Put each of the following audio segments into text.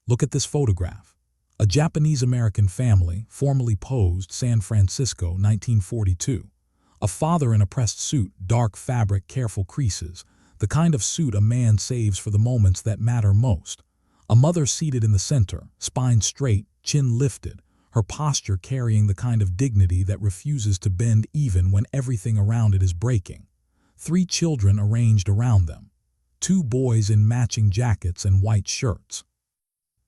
Look at this photograph. A Japanese-American family, formerly posed, San Francisco, 1942. A father in a pressed suit, dark fabric, careful creases, the kind of suit a man saves for the moments that matter most. A mother seated in the center, spine straight, chin lifted, her posture carrying the kind of dignity that refuses to bend even when everything around it is breaking. 3 children arranged around them. 2 boys in matching jackets and white shirts.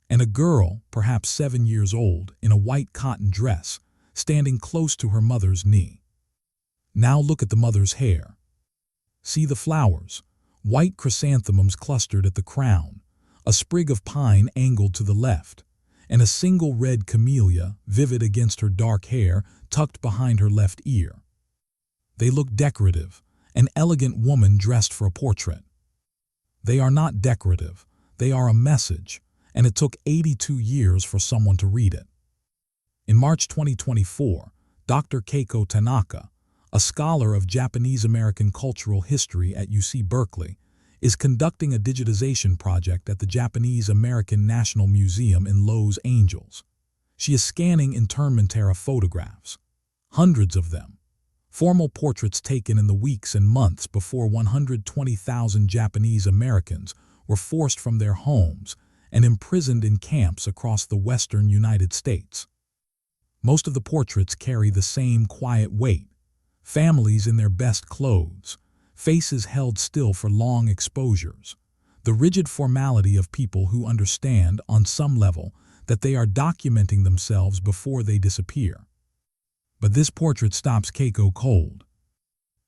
And a girl, perhaps 7 years old, in a white cotton dress, standing close to her mother's knee. Now look at the mother's hair. See the flowers, white chrysanthemums clustered at the crown, a sprig of pine angled to the left, and a single red camellia, vivid against her dark hair, tucked behind her left ear. They look decorative, an elegant woman dressed for a portrait. They are not decorative, they are a message, and it took 82 years for someone to read it. In March 2024, Dr. Keiko Tanaka, a scholar of Japanese-American cultural history at UC Berkeley, is conducting a digitization project at the Japanese-American National Museum in Los Angeles. She is scanning Internment photographs, hundreds of them, formal portraits taken in the weeks and months before 120,000 Japanese Americans were forced from their homes and imprisoned in camps across the western United States. Most of the portraits carry the same quiet weight, families in their best clothes, faces held still for long exposures, the rigid formality of people who understand, on some level, that they are documenting themselves before they disappear. But this portrait stops Keiko cold.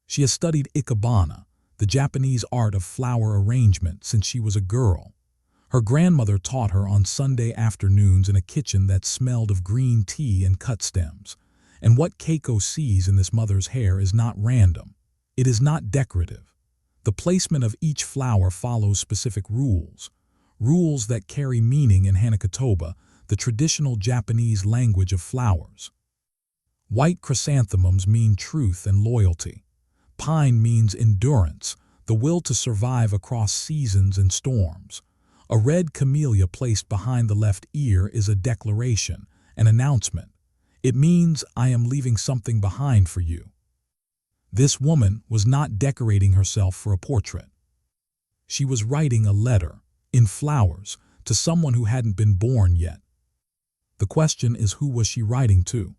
She has studied ikebana, the Japanese art of flower arrangement, since she was a girl. Her grandmother taught her on Sunday afternoons in a kitchen that smelled of green tea and cut stems. And what Keiko sees in this mother's hair is not random. It is not decorative. The placement of each flower follows specific rules, rules that carry meaning in Hanakotoba, the traditional Japanese language of flowers. White chrysanthemums mean truth and loyalty. Pine means endurance, the will to survive across seasons and storms. A red camellia placed behind the left ear is a declaration, an announcement. It means, I am leaving something behind for you. This woman was not decorating herself for a portrait. She was writing a letter, in flowers, to someone who hadn't been born yet. The question is, who was she writing to?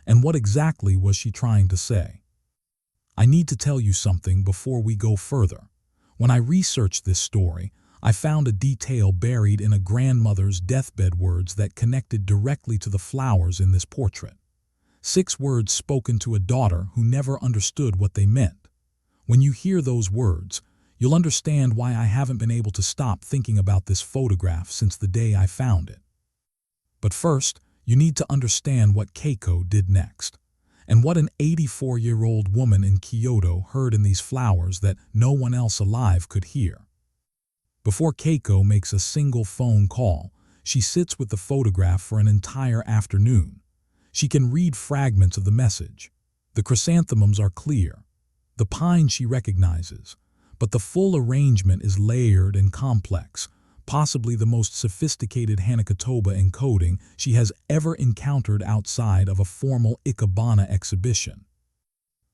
And what exactly was she trying to say? I need to tell you something before we go further. When I researched this story, I found a detail buried in a grandmother's deathbed words that connected directly to the flowers in this portrait. 6 words spoken to a daughter who never understood what they meant. When you hear those words, you'll understand why I haven't been able to stop thinking about this photograph since the day I found it. But first, you need to understand what Keiko did next, and what an 84-year-old woman in Kyoto heard in these flowers that no one else alive could hear. Before Keiko makes a single phone call, she sits with the photograph for an entire afternoon. She can read fragments of the message. The chrysanthemums are clear. The pine she recognizes. But the full arrangement is layered and complex, possibly the most sophisticated Hanakotoba encoding she has ever encountered outside of a formal ikebana exhibition.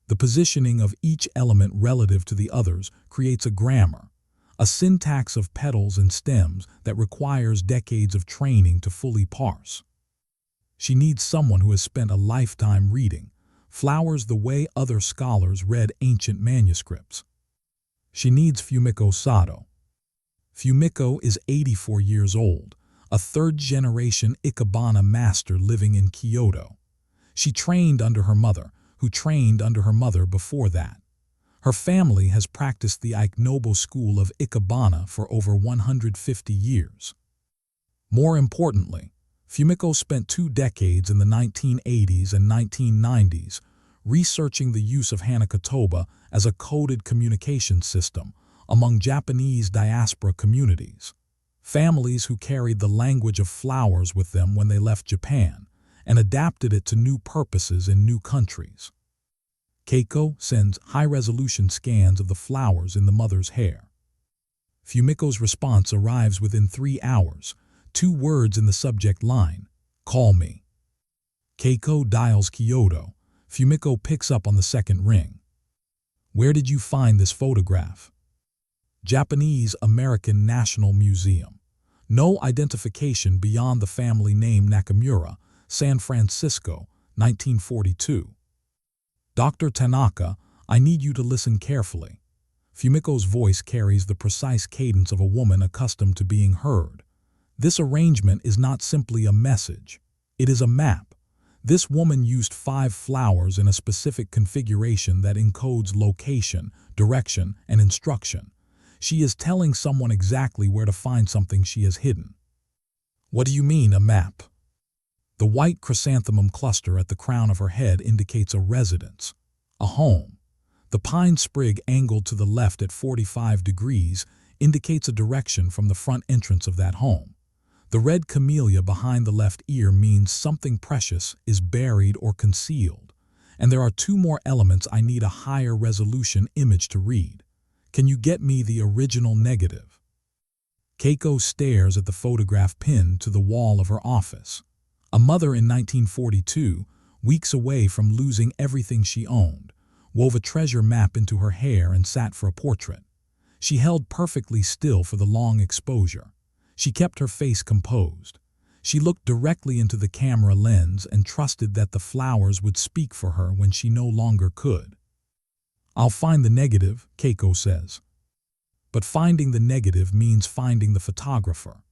The positioning of each element relative to the others creates a grammar, a syntax of petals and stems that requires decades of training to fully parse. She needs someone who has spent a lifetime reading flowers the way other scholars read ancient manuscripts. She needs Fumiko Sato. Fumiko is 84 years old, a third-generation ikebana master living in Kyoto. She trained under her mother, who trained under her mother before that. Her family has practiced the Ikenobo school of ikebana for over 150 years. More importantly, Fumiko spent 2 decades in the 1980s and 1990s researching the use of Hanakotoba as a coded communication system among Japanese diaspora communities, families who carried the language of flowers with them when they left Japan and adapted it to new purposes in new countries. Keiko sends high-resolution scans of the flowers in the mother's hair. Fumiko's response arrives within 3 hours, 2 words in the subject line, "Call me." Keiko dials Kyoto. Fumiko picks up on the second ring. "Where did you find this photograph?" "Japanese American National Museum. No identification beyond the family name Nakamura, San Francisco, 1942. "Dr. Tanaka, I need you to listen carefully." Fumiko's voice carries the precise cadence of a woman accustomed to being heard. "This arrangement is not simply a message. It is a map. This woman used 5 flowers in a specific configuration that encodes location, direction, and instruction. She is telling someone exactly where to find something she has hidden." "What do you mean, a map?" The white chrysanthemum cluster at the crown of her head indicates a residence, a home. The pine sprig angled to the left at 45 degrees indicates a direction from the front entrance of that home. The red camellia behind the left ear means something precious is buried or concealed. And there are 2 more elements I need a higher resolution image to read. Can you get me the original negative? Keiko stares at the photograph pinned to the wall of her office. A mother in 1942, weeks away from losing everything she owned, wove a treasure map into her hair and sat for a portrait. She held perfectly still for the long exposure. She kept her face composed. She looked directly into the camera lens and trusted that the flowers would speak for her when she no longer could. "I'll find the negative," Keiko says. But finding the negative means finding the photographer.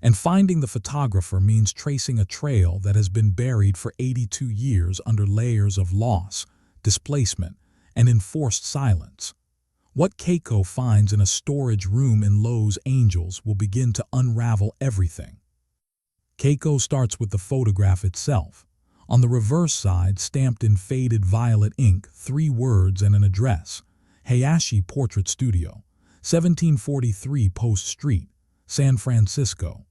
And finding the photographer means tracing a trail that has been buried for 82 years under layers of loss, displacement, and enforced silence. What Keiko finds in a storage room in Los Angeles will begin to unravel everything. Keiko starts with the photograph itself. On the reverse side, stamped in faded violet ink, 3 words and an address: Hayashi Portrait Studio, 1743 Post Street, San Francisco.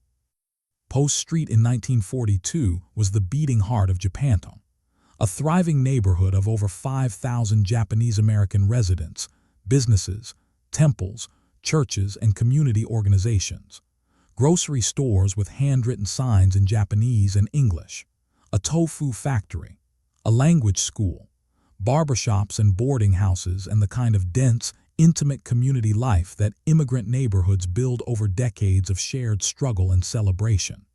Post Street in 1942 was the beating heart of Japantown, a thriving neighborhood of over 5,000 Japanese-American residents, businesses, temples, churches, and community organizations. Grocery stores with handwritten signs in Japanese and English, a tofu factory, a language school, barbershops and boarding houses, and the kind of dense, intimate community life that immigrant neighborhoods build over decades of shared struggle and celebration.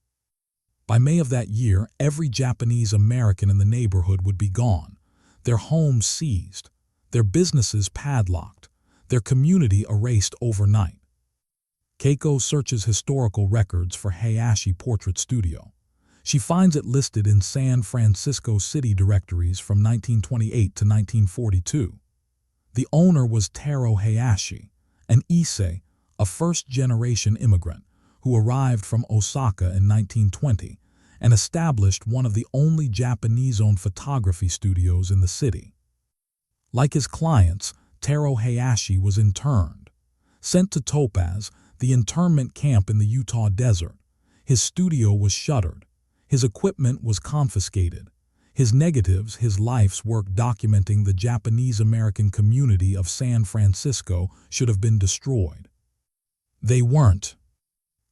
By May of that year, every Japanese American in the neighborhood would be gone, their homes seized, their businesses padlocked, their community erased overnight. Keiko searches historical records for Hayashi Portrait Studio. She finds it listed in San Francisco city directories from 1928 to 1942. The owner was Taro Hayashi, an Issei, a first-generation immigrant who arrived from Osaka in 1920 and established one of the only Japanese-owned photography studios in the city. Like his clients, Taro Hayashi was interned. Sent to Topaz, the internment camp in the Utah desert, his studio was shuttered. His equipment was confiscated. His negatives, his life's work documenting the Japanese-American community of San Francisco, should have been destroyed. They weren't.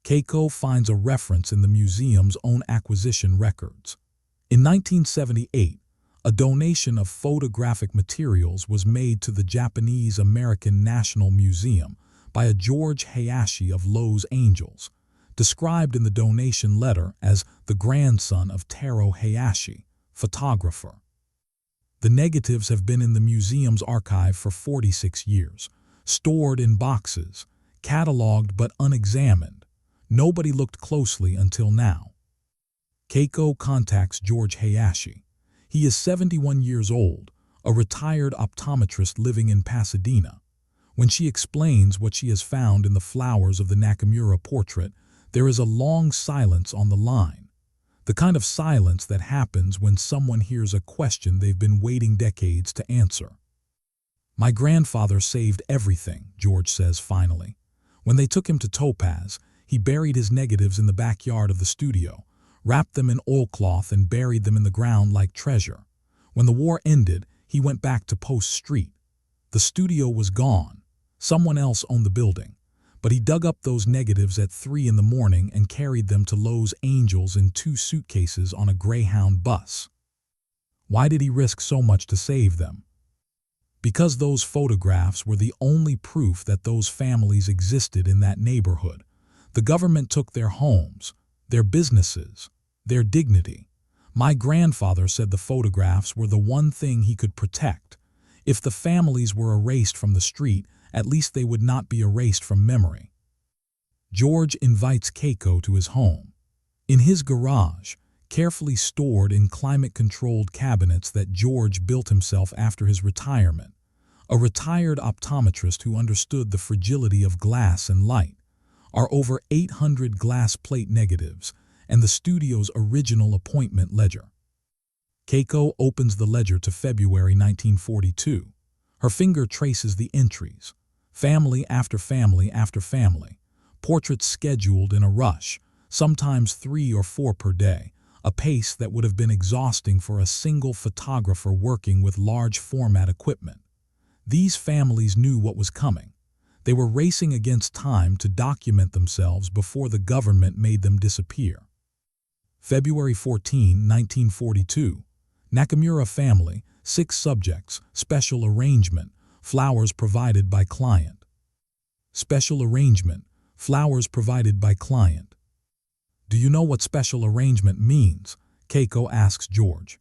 Keiko finds a reference in the museum's own acquisition records. In 1978, a donation of photographic materials was made to the Japanese-American National Museum by a George Hayashi of Los Angeles, described in the donation letter as the grandson of Taro Hayashi, photographer. The negatives have been in the museum's archive for 46 years, stored in boxes, cataloged but unexamined. Nobody looked closely until now. Keiko contacts George Hayashi. He is 71 years old, a retired optometrist living in Pasadena. When she explains what she has found in the flowers of the Nakamura portrait, there is a long silence on the line. The kind of silence that happens when someone hears a question they've been waiting decades to answer. "My grandfather saved everything," George says finally. "When they took him to Topaz, he buried his negatives in the backyard of the studio, wrapped them in oilcloth and buried them in the ground like treasure. When the war ended, he went back to Post Street. The studio was gone. Someone else owned the building. but he dug up those negatives at 3 in the morning and carried them to Los Angeles in 2 suitcases on a Greyhound bus. Why did he risk so much to save them? Because those photographs were the only proof that those families existed in that neighborhood. The government took their homes, their businesses, their dignity. My grandfather said the photographs were the one thing he could protect. If the families were erased from the street, at least they would not be erased from memory. George invites Keiko to his home. In his garage, carefully stored in climate-controlled cabinets that George built himself after his retirement, a retired optometrist who understood the fragility of glass and light, are over 800 glass plate negatives and the studio's original appointment ledger. Keiko opens the ledger to February 1942. Her finger traces the entries. Family after family after family. Portraits scheduled in a rush, sometimes 3 or 4 per day, a pace that would have been exhausting for a single photographer working with large format equipment. These families knew what was coming. They were racing against time to document themselves before the government made them disappear. February 14, 1942. Nakamura family, 6 subjects, special arrangement, flowers provided by client. Special arrangement, flowers provided by client. Do you know what special arrangement means? Keiko asks George.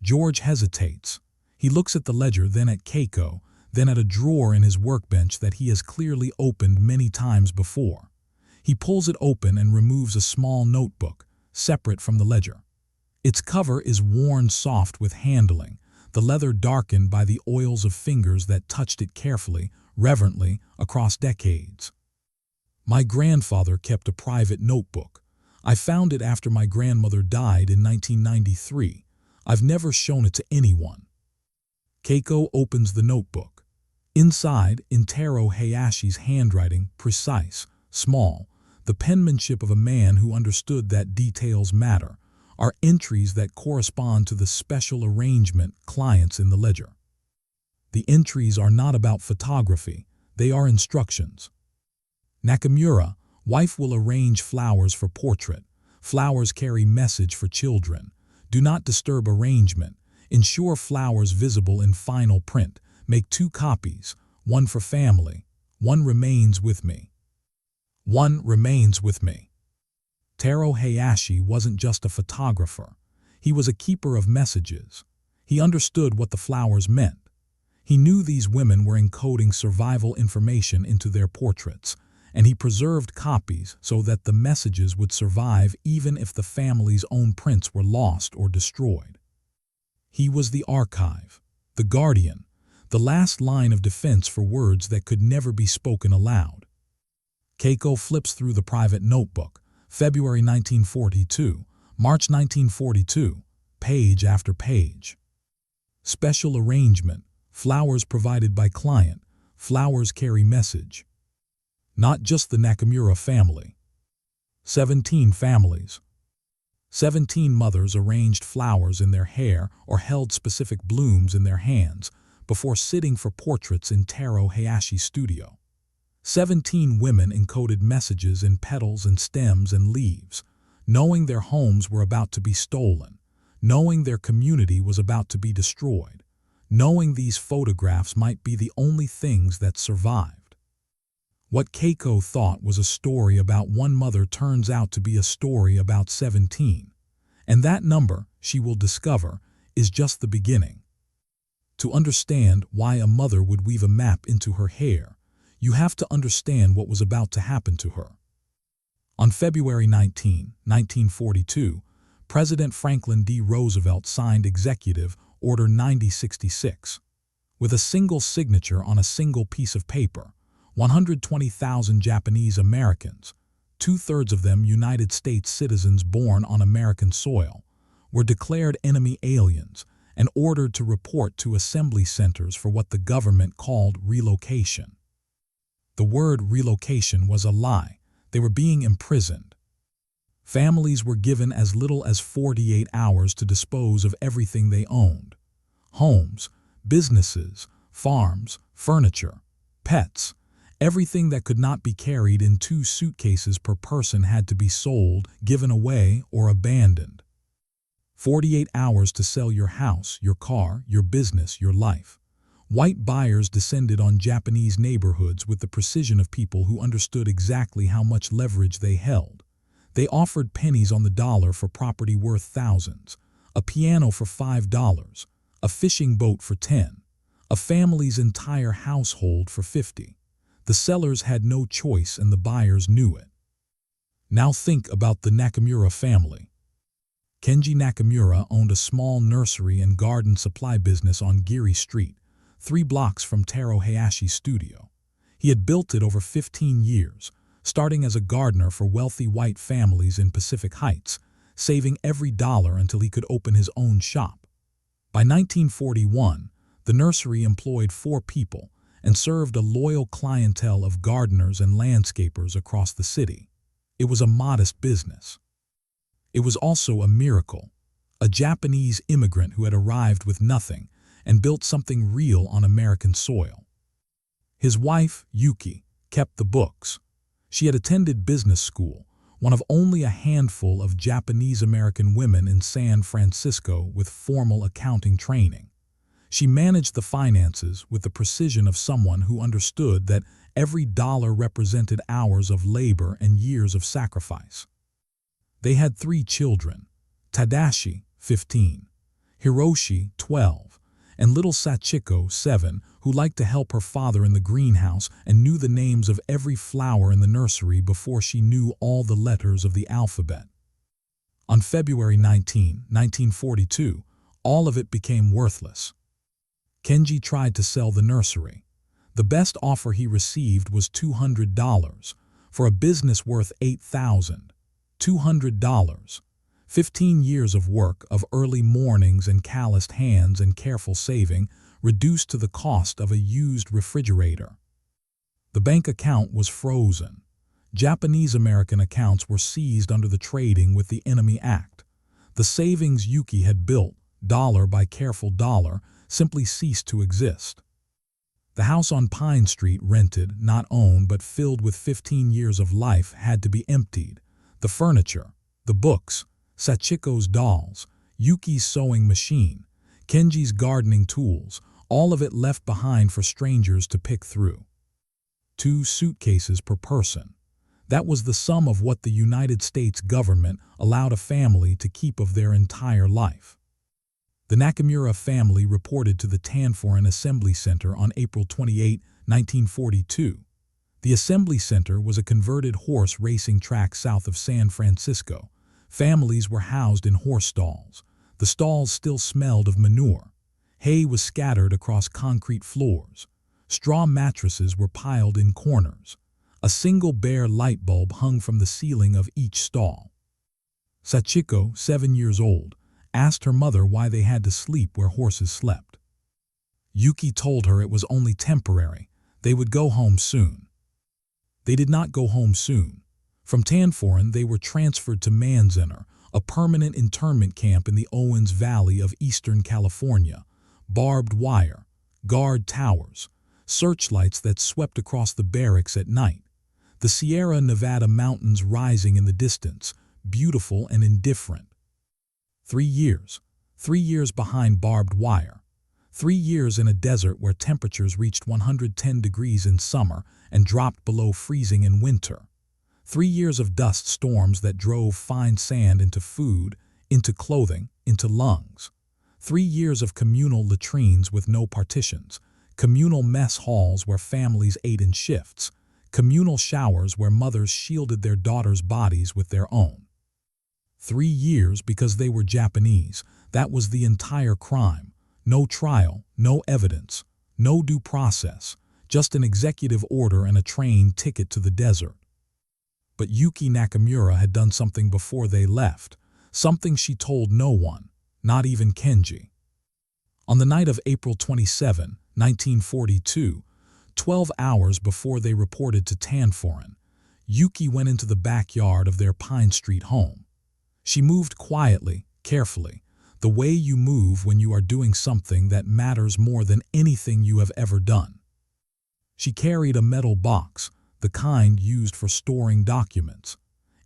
George hesitates. He looks at the ledger, then at Keiko, then at a drawer in his workbench that he has clearly opened many times before. He pulls it open and removes a small notebook, separate from the ledger. Its cover is worn soft with handling, the leather darkened by the oils of fingers that touched it carefully, reverently, across decades. My grandfather kept a private notebook. I found it after my grandmother died in 1993. I've never shown it to anyone. Keiko opens the notebook. Inside, in Taro Hayashi's handwriting, precise, small, the penmanship of a man who understood that details matter, are entries that correspond to the special arrangement clients in the ledger. The entries are not about photography, they are instructions. Nakamura, wife will arrange flowers for portrait. Flowers carry message for children. Do not disturb arrangement. Ensure flowers visible in final print. Make 2 copies, one for family. One remains with me. One remains with me. Taro Hayashi wasn't just a photographer. He was a keeper of messages. He understood what the flowers meant. He knew these women were encoding survival information into their portraits, and he preserved copies so that the messages would survive even if the family's own prints were lost or destroyed. He was the archive, the guardian, the last line of defense for words that could never be spoken aloud. Keiko flips through the private notebook, February 1942, March 1942, page after page. Special arrangement, flowers provided by client, flowers carry message. Not just the Nakamura family. 17 families. 17 mothers arranged flowers in their hair or held specific blooms in their hands before sitting for portraits in Taro Hayashi's studio. 17 women encoded messages in petals and stems and leaves, knowing their homes were about to be stolen, knowing their community was about to be destroyed, knowing these photographs might be the only things that survived. What Keiko thought was a story about one mother turns out to be a story about 17. And that number, she will discover, is just the beginning. To understand why a mother would weave a map into her hair, you have to understand what was about to happen to her. On February 19, 1942, President Franklin D. Roosevelt signed Executive Order 9066. With a single signature on a single piece of paper, 120,000 Japanese Americans, 2/3 of them United States citizens born on American soil, were declared enemy aliens and ordered to report to assembly centers for what the government called relocation. The word relocation was a lie. They were being imprisoned. Families were given as little as 48 hours to dispose of everything they owned: homes, businesses, farms, furniture, pets, Everything that could not be carried in 2 suitcases per person had to be sold, given away, or abandoned. 48 hours to sell your house, your car, your business, your life. White buyers descended on Japanese neighborhoods with the precision of people who understood exactly how much leverage they held. They offered pennies on the dollar for property worth thousands, a piano for $5, a fishing boat for 10, a family's entire household for 50. The sellers had no choice and the buyers knew it. Now think about the Nakamura family. Kenji Nakamura owned a small nursery and garden supply business on Geary Street, 3 blocks from Taro Hayashi's studio. He had built it over 15 years, starting as a gardener for wealthy white families in Pacific Heights, saving every dollar until he could open his own shop. By 1941, the nursery employed 4 people and served a loyal clientele of gardeners and landscapers across the city. It was a modest business. It was also a miracle, a Japanese immigrant who had arrived with nothing and built something real on American soil. His wife, Yuki, kept the books. She had attended business school, one of only a handful of Japanese-American women in San Francisco with formal accounting training. She managed the finances with the precision of someone who understood that every dollar represented hours of labor and years of sacrifice. They had 3 children, Tadashi, 15, Hiroshi, 12, and little Sachiko, 7, who liked to help her father in the greenhouse and knew the names of every flower in the nursery before she knew all the letters of the alphabet. On February 19, 1942, all of it became worthless. Kenji tried to sell the nursery. The best offer he received was $200 for a business worth $8,000. $200. 15 years of work, of early mornings and calloused hands and careful saving, reduced to the cost of a used refrigerator. The bank account was frozen. Japanese-American accounts were seized under the Trading with the Enemy Act. The savings Yuki had built, dollar by careful dollar, simply ceased to exist. The house on Pine Street, rented, not owned, but filled with 15 years of life, had to be emptied. The furniture, the books, Sachiko's dolls, Yuki's sewing machine, Kenji's gardening tools, all of it left behind for strangers to pick through. 2 suitcases per person. That was the sum of what the United States government allowed a family to keep of their entire life. The Nakamura family reported to the Tanforan Assembly Center on April 28, 1942. The Assembly Center was a converted horse racing track south of San Francisco. Families were housed in horse stalls. The stalls still smelled of manure. Hay was scattered across concrete floors. Straw mattresses were piled in corners. A single bare light bulb hung from the ceiling of each stall. Sachiko, 7 years old, asked her mother why they had to sleep where horses slept. Yuki told her it was only temporary. They would go home soon. They did not go home soon. From Tanforan, they were transferred to Manzanar, a permanent internment camp in the Owens Valley of Eastern California. Barbed wire, guard towers, searchlights that swept across the barracks at night. The Sierra Nevada mountains rising in the distance, beautiful and indifferent. 3 years. 3 years behind barbed wire. 3 years in a desert where temperatures reached 110 degrees in summer and dropped below freezing in winter. 3 years of dust storms that drove fine sand into food, into clothing, into lungs. 3 years of communal latrines with no partitions, communal mess halls where families ate in shifts, communal showers where mothers shielded their daughters' bodies with their own. 3 years because they were Japanese. That was the entire crime. No trial, no evidence, no due process, just an executive order and a train ticket to the desert. But Yuki Nakamura had done something before they left, something she told no one, not even Kenji. On the night of April 27, 1942, 12 hours before they reported to Tanforan, Yuki went into the backyard of their Pine Street home. She moved quietly, carefully, the way you move when you are doing something that matters more than anything you have ever done. She carried a metal box, the kind used for storing documents.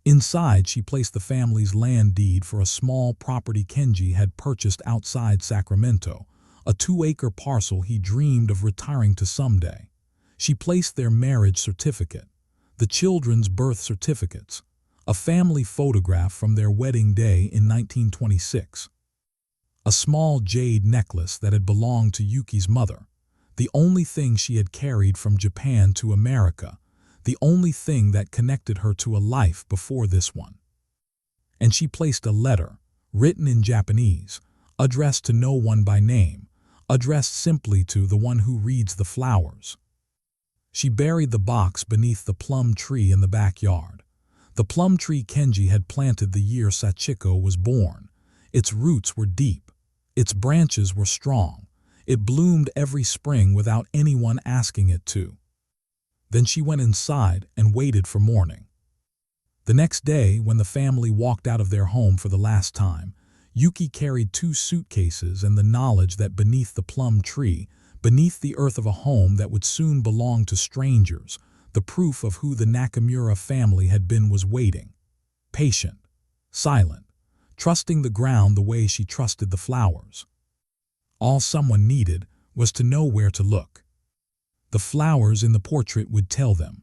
Inside, she placed the family's land deed for a small property Kenji had purchased outside Sacramento, a 2-acre parcel he dreamed of retiring to someday. She placed their marriage certificate, the children's birth certificates, a family photograph from their wedding day in 1926, a small jade necklace that had belonged to Yuki's mother, the only thing she had carried from Japan to America, the only thing that connected her to a life before this one. And she placed a letter, written in Japanese, addressed to no one by name, addressed simply to the one who reads the flowers. She buried the box beneath the plum tree in the backyard. The plum tree Kenji had planted the year Sachiko was born. Its roots were deep. Its branches were strong. It bloomed every spring without anyone asking it to. Then she went inside and waited for morning. The next day, when the family walked out of their home for the last time, Yuki carried 2 suitcases and the knowledge that beneath the plum tree, beneath the earth of a home that would soon belong to strangers, the proof of who the Nakamura family had been was waiting. Patient, silent, trusting the ground the way she trusted the flowers. All someone needed was to know where to look. The flowers in the portrait would tell them.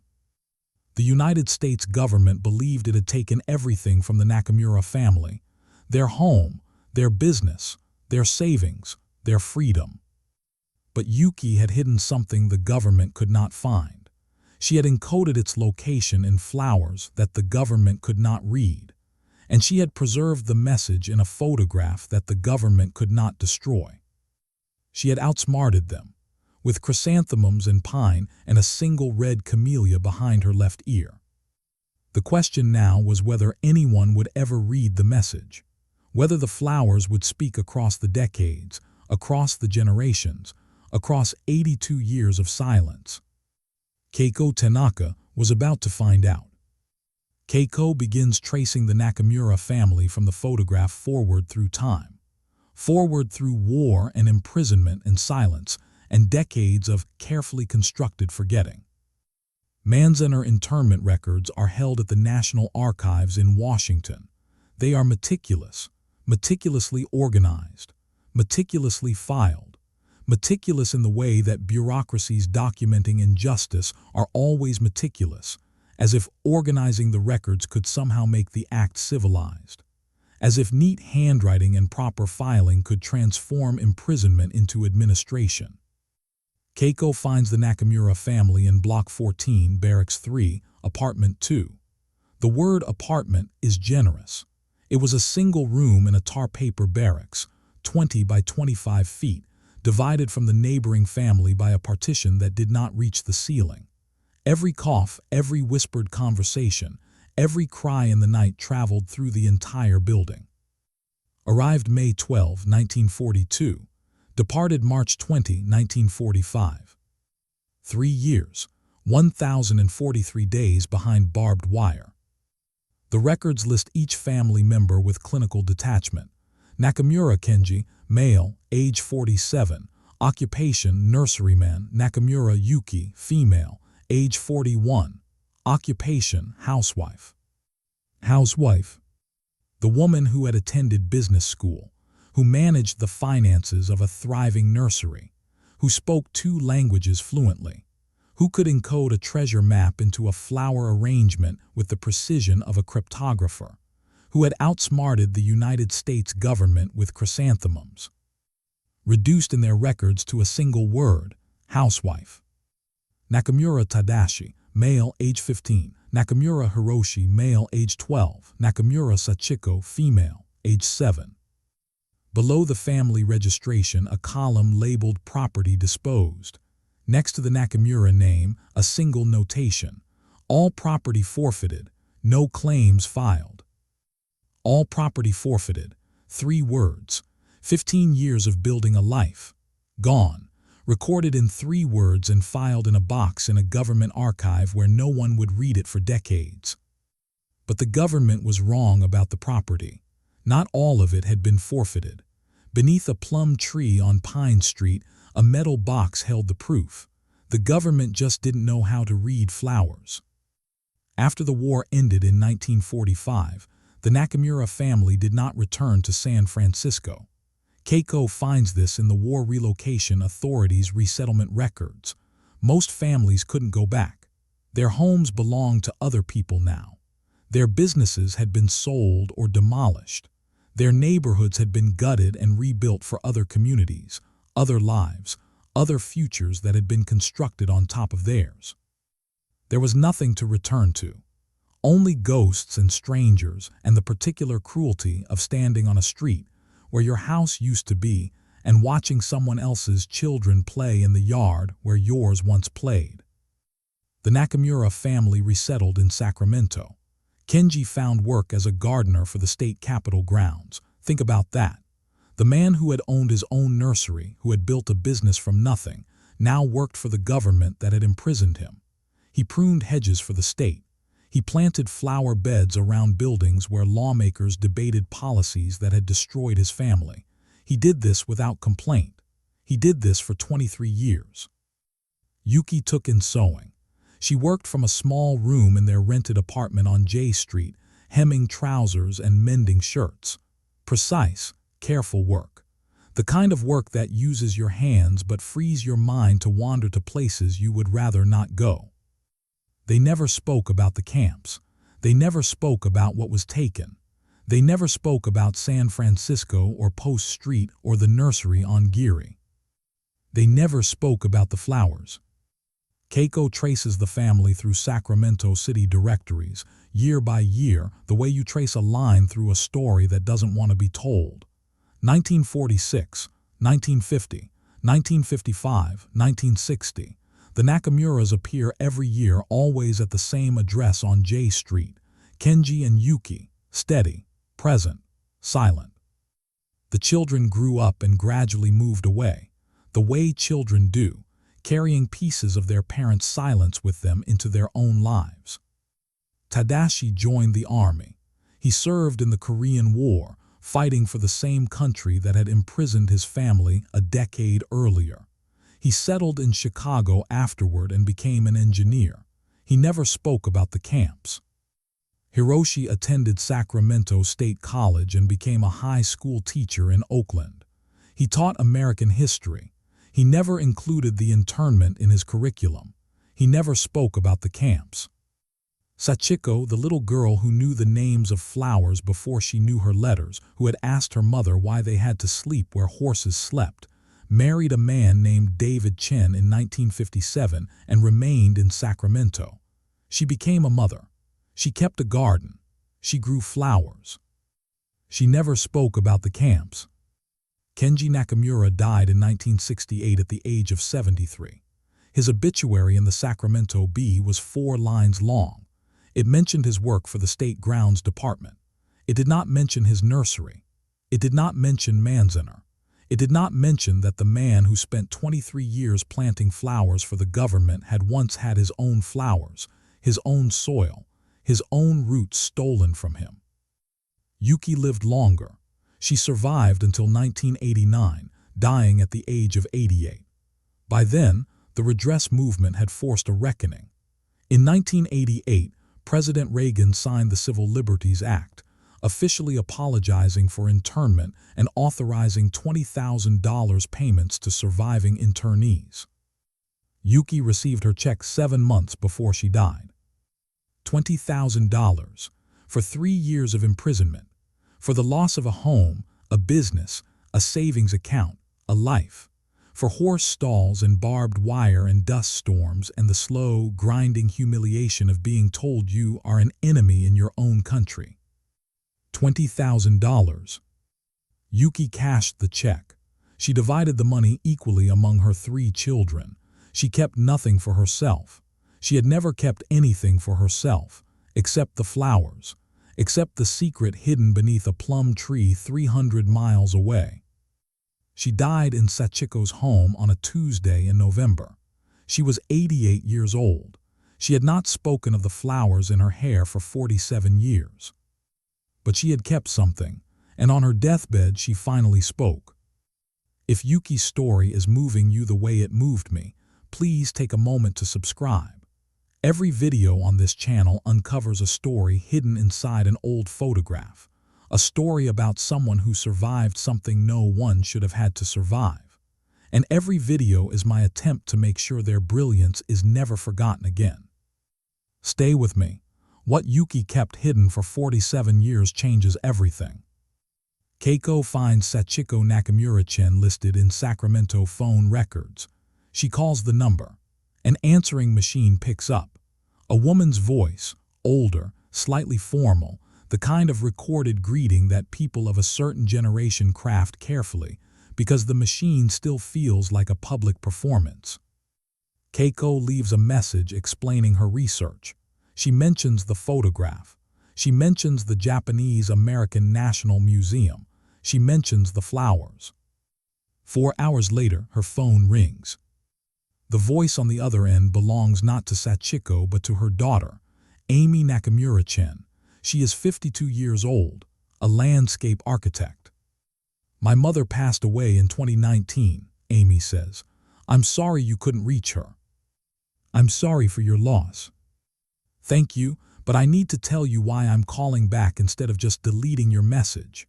The United States government believed it had taken everything from the Nakamura family, their home, their business, their savings, their freedom. But Yuki had hidden something the government could not find. She had encoded its location in flowers that the government could not read, and she had preserved the message in a photograph that the government could not destroy. She had outsmarted them, with chrysanthemums and pine and a single red camellia behind her left ear. The question now was whether anyone would ever read the message, whether the flowers would speak across the decades, across the generations, across 82 years of silence. Keiko Tanaka was about to find out. Keiko begins tracing the Nakamura family from the photograph forward through time, forward through war and imprisonment and silence, and decades of carefully constructed forgetting. Manzanar internment records are held at the National Archives in Washington. They are meticulous, meticulously organized, meticulously filed, meticulous in the way that bureaucracies documenting injustice are always meticulous, as if organizing the records could somehow make the act civilized, as if neat handwriting and proper filing could transform imprisonment into administration. Keiko finds the Nakamura family in Block 14, Barracks 3, Apartment 2. The word apartment is generous. It was a single room in a tar paper barracks, 20 by 25 feet, divided from the neighboring family by a partition that did not reach the ceiling. Every cough, every whispered conversation, every cry in the night traveled through the entire building. Arrived May 12, 1942. Departed March 20, 1945. 3 years, 1,043 days behind barbed wire. The records list each family member with clinical detachment. Nakamura Kenji, male, age 47, occupation nurseryman. Nakamura Yuki, female, age 41, occupation housewife. Housewife. The woman who had attended business school, who managed the finances of a thriving nursery, who spoke 2 languages fluently, who could encode a treasure map into a flower arrangement with the precision of a cryptographer, who had outsmarted the United States government with chrysanthemums. Reduced in their records to a single word, housewife. Nakamura Tadashi, male, age 15. Nakamura Hiroshi, male, age 12. Nakamura Sachiko, female, age 7. Below the family registration, a column labeled Property Disposed. Next to the Nakamura name, a single notation. All property forfeited, no claims filed. All property forfeited, 3 words. 15 years of building a life. Gone. Recorded in 3 words and filed in a box in a government archive where no one would read it for decades. But the government was wrong about the property. Not all of it had been forfeited. Beneath a plum tree on Pine Street, a metal box held the proof. The government just didn't know how to read flowers. After the war ended in 1945, the Nakamura family did not return to San Francisco. Keiko finds this in the War Relocation Authority's resettlement records. Most families couldn't go back. Their homes belonged to other people now. Their businesses had been sold or demolished. Their neighborhoods had been gutted and rebuilt for other communities, other lives, other futures that had been constructed on top of theirs. There was nothing to return to. Only ghosts and strangers and the particular cruelty of standing on a street where your house used to be and watching someone else's children play in the yard where yours once played. The Nakamura family resettled in Sacramento. Kenji found work as a gardener for the state capitol grounds. Think about that. The man who had owned his own nursery, who had built a business from nothing, now worked for the government that had imprisoned him. He pruned hedges for the state. He planted flower beds around buildings where lawmakers debated policies that had destroyed his family. He did this without complaint. He did this for 23 years. Yuki took in sewing. She worked from a small room in their rented apartment on J Street, hemming trousers and mending shirts. Precise, careful work. The kind of work that uses your hands but frees your mind to wander to places you would rather not go. They never spoke about the camps. They never spoke about what was taken. They never spoke about San Francisco or Post Street or the nursery on Geary. They never spoke about the flowers. Keiko traces the family through Sacramento city directories, year by year, the way you trace a line through a story that doesn't want to be told. 1946, 1950, 1955, 1960. The Nakamuras appear every year, always at the same address on J Street. Kenji and Yuki, steady, present, silent. The children grew up and gradually moved away, the way children do, carrying pieces of their parents' silence with them into their own lives. Tadashi joined the army. He served in the Korean War, fighting for the same country that had imprisoned his family a decade earlier. He settled in Chicago afterward and became an engineer. He never spoke about the camps. Hiroshi attended Sacramento State College and became a high school teacher in Oakland. He taught American history. He never included the internment in his curriculum. He never spoke about the camps. Sachiko, the little girl who knew the names of flowers before she knew her letters, who had asked her mother why they had to sleep where horses slept, married a man named David Chen in 1957 and remained in Sacramento. She became a mother. She kept a garden. She grew flowers. She never spoke about the camps. Kenji Nakamura died in 1968 at the age of 73. His obituary in the Sacramento Bee was 4 lines long. It mentioned his work for the State Grounds Department. It did not mention his nursery. It did not mention Manzanar. It did not mention that the man who spent 23 years planting flowers for the government had once had his own flowers, his own soil, his own roots stolen from him. Yuki lived longer. She survived until 1989, dying at the age of 88. By then, the redress movement had forced a reckoning. In 1988, President Reagan signed the Civil Liberties Act, officially apologizing for internment and authorizing $20,000 payments to surviving internees. Yuki received her check 7 months before she died. $20,000 for 3 years of imprisonment, for the loss of a home, a business, a savings account, a life, for horse stalls and barbed wire and dust storms and the slow, grinding humiliation of being told you are an enemy in your own country. $20,000. Yuki cashed the check. She divided the money equally among her 3 children. She kept nothing for herself. She had never kept anything for herself, except the flowers, except the secret hidden beneath a plum tree 300 miles away. She died in Sachiko's home on a Tuesday in November. She was 88 years old. She had not spoken of the flowers in her hair for 47 years. But she had kept something, and on her deathbed she finally spoke. If Yuki's story is moving you the way it moved me, please take a moment to subscribe. Every video on this channel uncovers a story hidden inside an old photograph, a story about someone who survived something no one should have had to survive. And every video is my attempt to make sure their brilliance is never forgotten again. Stay with me. What Yuki kept hidden for 47 years changes everything. Keiko finds Sachiko Nakamura-chan listed in Sacramento phone records. She calls the number. An answering machine picks up. A woman's voice, older, slightly formal, the kind of recorded greeting that people of a certain generation craft carefully, because the machine still feels like a public performance. Keiko leaves a message explaining her research. She mentions the photograph. She mentions the Japanese-American National Museum. She mentions the flowers. 4 hours later, her phone rings. The voice on the other end belongs not to Sachiko but to her daughter, Amy Nakamura-chan. She is 52 years old, a landscape architect. "My mother passed away in 2019, Amy says. I'm sorry you couldn't reach her. I'm sorry for your loss. Thank you, but I need to tell you why I'm calling back instead of just deleting your message."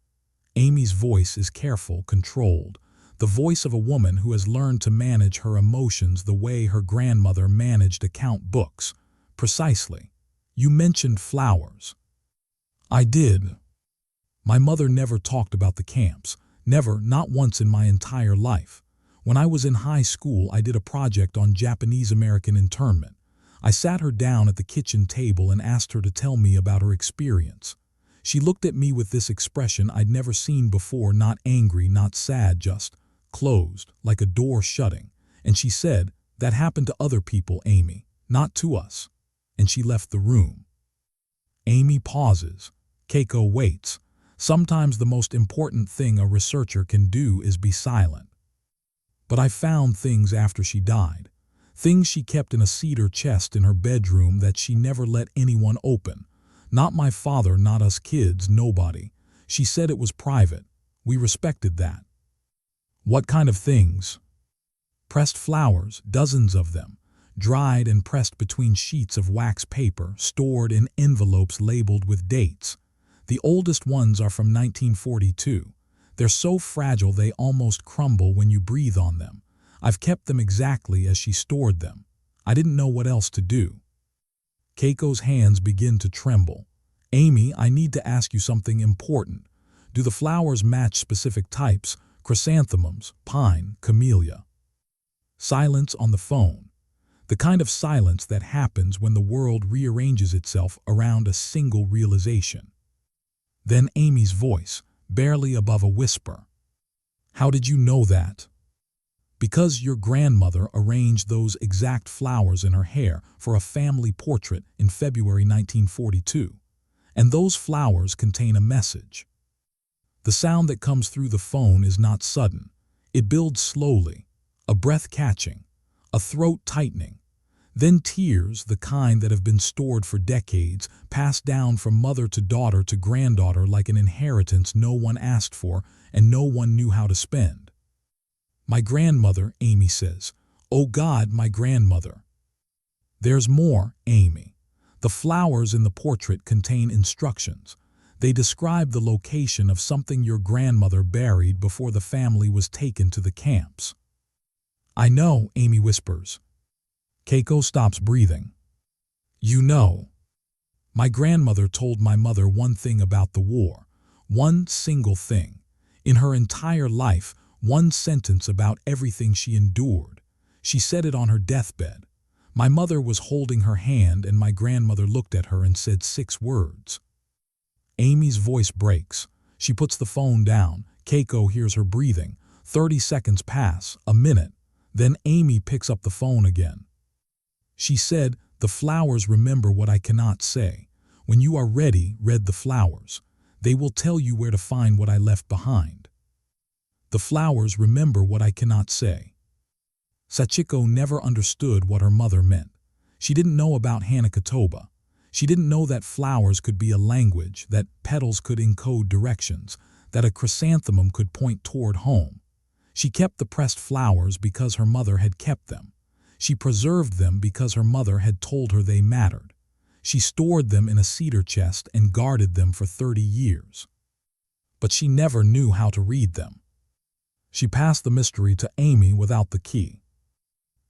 Amy's voice is careful, controlled, the voice of a woman who has learned to manage her emotions the way her grandmother managed account books. "Precisely. You mentioned flowers." "I did. My mother never talked about the camps. Never, not once in my entire life. When I was in high school, I did a project on Japanese-American internment. I sat her down at the kitchen table and asked her to tell me about her experience. She looked at me with this expression I'd never seen before, not angry, not sad, just closed, like a door shutting. And she said, "That happened to other people, Amy, not to us." And she left the room. Amy pauses. Keiko waits. Sometimes the most important thing a researcher can do is be silent. "But I found things after she died. Things she kept in a cedar chest in her bedroom that she never let anyone open. Not my father, not us kids, nobody. She said it was private. We respected that." "What kind of things?" "Pressed flowers, dozens of them, dried and pressed between sheets of wax paper, stored in envelopes labeled with dates. The oldest ones are from 1942. They're so fragile they almost crumble when you breathe on them. I've kept them exactly as she stored them. I didn't know what else to do." Keiko's hands begin to tremble. "Amy, I need to ask you something important. Do the flowers match specific types? Chrysanthemums, pine, camellia?" Silence on the phone. The kind of silence that happens when the world rearranges itself around a single realization. Then Amy's voice, barely above a whisper. "How did you know that?" "Because your grandmother arranged those exact flowers in her hair for a family portrait in February 1942. And those flowers contain a message." The sound that comes through the phone is not sudden. It builds slowly, a breath catching, a throat tightening. Then tears, the kind that have been stored for decades, passed down from mother to daughter to granddaughter like an inheritance no one asked for and no one knew how to spend. "My grandmother," Amy says. "Oh God, my grandmother." There's more, Amy. The flowers in the portrait contain instructions. They describe the location of something your grandmother buried before the family was taken to the camps. "I know," Amy whispers. Keiko stops breathing. "You know." "My grandmother told my mother one thing about the war. One single thing. In her entire life, one sentence about everything she endured. She said it on her deathbed. My mother was holding her hand and my grandmother looked at her and said 6 words. Amy's voice breaks. She puts the phone down. Keiko hears her breathing. 30 seconds pass, a minute. Then Amy picks up the phone again. She said, "The flowers remember what I cannot say. When you are ready, read the flowers. They will tell you where to find what I left behind." The flowers remember what I cannot say. Sachiko never understood what her mother meant. She didn't know about Hanakotoba. She didn't know that flowers could be a language, that petals could encode directions, that a chrysanthemum could point toward home. She kept the pressed flowers because her mother had kept them. She preserved them because her mother had told her they mattered. She stored them in a cedar chest and guarded them for 30 years. But she never knew how to read them. She passed the mystery to Amy without the key.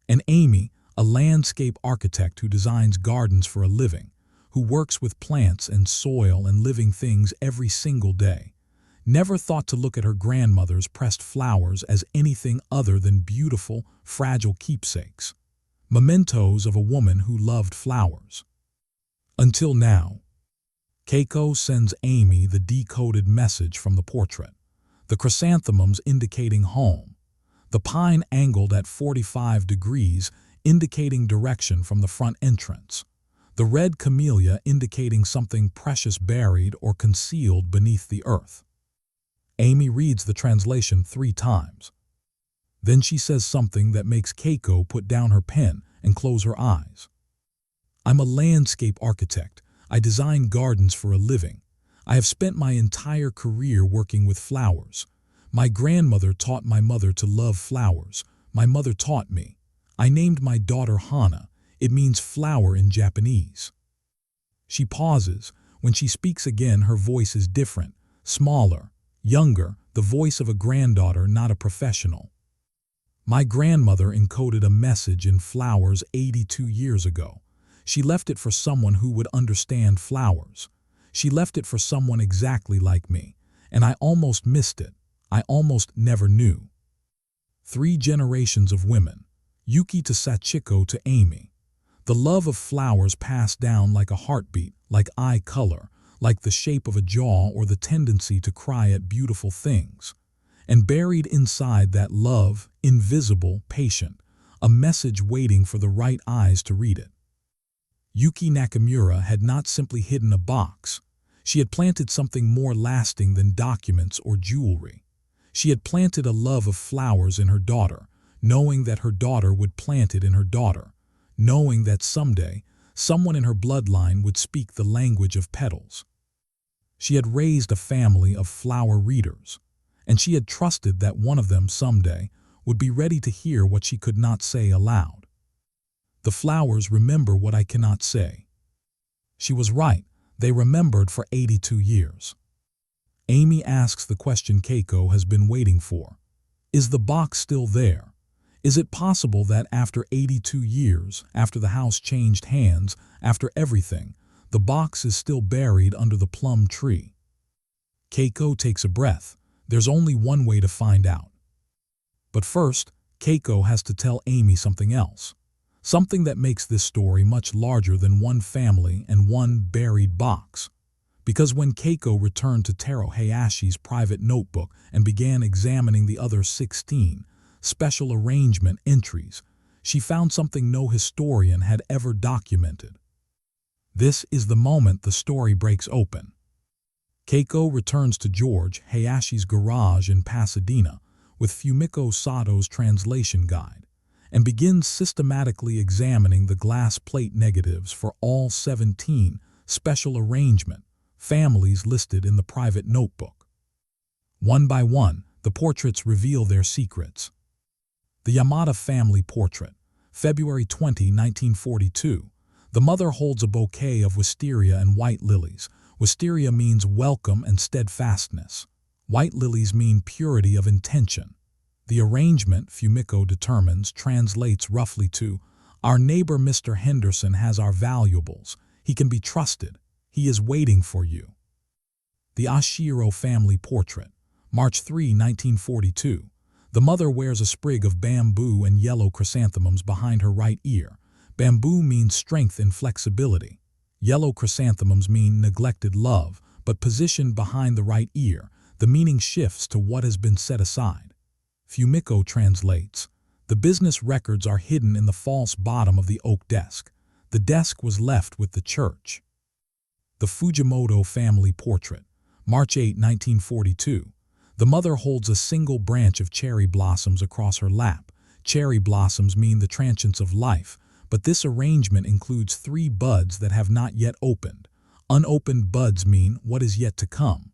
And Amy, a landscape architect who designs gardens for a living, who works with plants and soil and living things every single day, never thought to look at her grandmother's pressed flowers as anything other than beautiful, fragile keepsakes, mementos of a woman who loved flowers. Until now. Keiko sends Amy the decoded message from the portrait, the chrysanthemums indicating home, the pine angled at 45 degrees indicating direction from the front entrance, the red camellia indicating something precious buried or concealed beneath the earth. Amy reads the translation 3 times. Then she says something that makes Keiko put down her pen and close her eyes. I'm a landscape architect. I design gardens for a living. I have spent my entire career working with flowers. My grandmother taught my mother to love flowers. My mother taught me. I named my daughter Hana. It means flower in Japanese. She pauses. When she speaks again, her voice is different, smaller, younger, the voice of a granddaughter, not a professional. My grandmother encoded a message in flowers 82 years ago. She left it for someone who would understand flowers. She left it for someone exactly like me, and I almost missed it. I almost never knew. 3 generations of women, Yuki to Sachiko to Amy. The love of flowers passed down like a heartbeat, like eye color, like the shape of a jaw or the tendency to cry at beautiful things. And buried inside that love, invisible, patient, a message waiting for the right eyes to read it. Yuki Nakamura had not simply hidden a box. She had planted something more lasting than documents or jewelry. She had planted a love of flowers in her daughter, knowing that her daughter would plant it in her daughter, knowing that someday someone in her bloodline would speak the language of petals. She had raised a family of flower readers, and she had trusted that one of them someday would be ready to hear what she could not say aloud. The flowers remember what I cannot say. She was right. They remembered for 82 years. Amy asks the question Keiko has been waiting for. Is the box still there? Is it possible that after 82 years, after the house changed hands, after everything, the box is still buried under the plum tree? Keiko takes a breath. There's only one way to find out. But first, Keiko has to tell Amy something else. Something that makes this story much larger than one family and one buried box. Because when Keiko returned to Taro Hayashi's private notebook and began examining the other 16 special arrangement entries, she found something no historian had ever documented. This is the moment the story breaks open. Keiko returns to George Hayashi's garage in Pasadena with Fumiko Sato's translation guide, and begins systematically examining the glass plate negatives for all 17 special arrangement families listed in the private notebook. One by one, the portraits reveal their secrets. The Yamada family portrait, February 20, 1942. The mother holds a bouquet of wisteria and white lilies. Wisteria means welcome and steadfastness. White lilies mean purity of intention. The arrangement, Fumiko determines, translates roughly to, "Our neighbor Mr. Henderson has our valuables. He can be trusted. He is waiting for you." The Ashiro family portrait, March 3, 1942. The mother wears a sprig of bamboo and yellow chrysanthemums behind her right ear. Bamboo means strength and flexibility. Yellow chrysanthemums mean neglected love, but positioned behind the right ear, the meaning shifts to what has been set aside. Fumiko translates, "The business records are hidden in the false bottom of the oak desk. The desk was left with the church." The Fujimoto family portrait, March 8, 1942. The mother holds a single branch of cherry blossoms across her lap. Cherry blossoms mean the transience of life, but this arrangement includes 3 buds that have not yet opened. Unopened buds mean what is yet to come.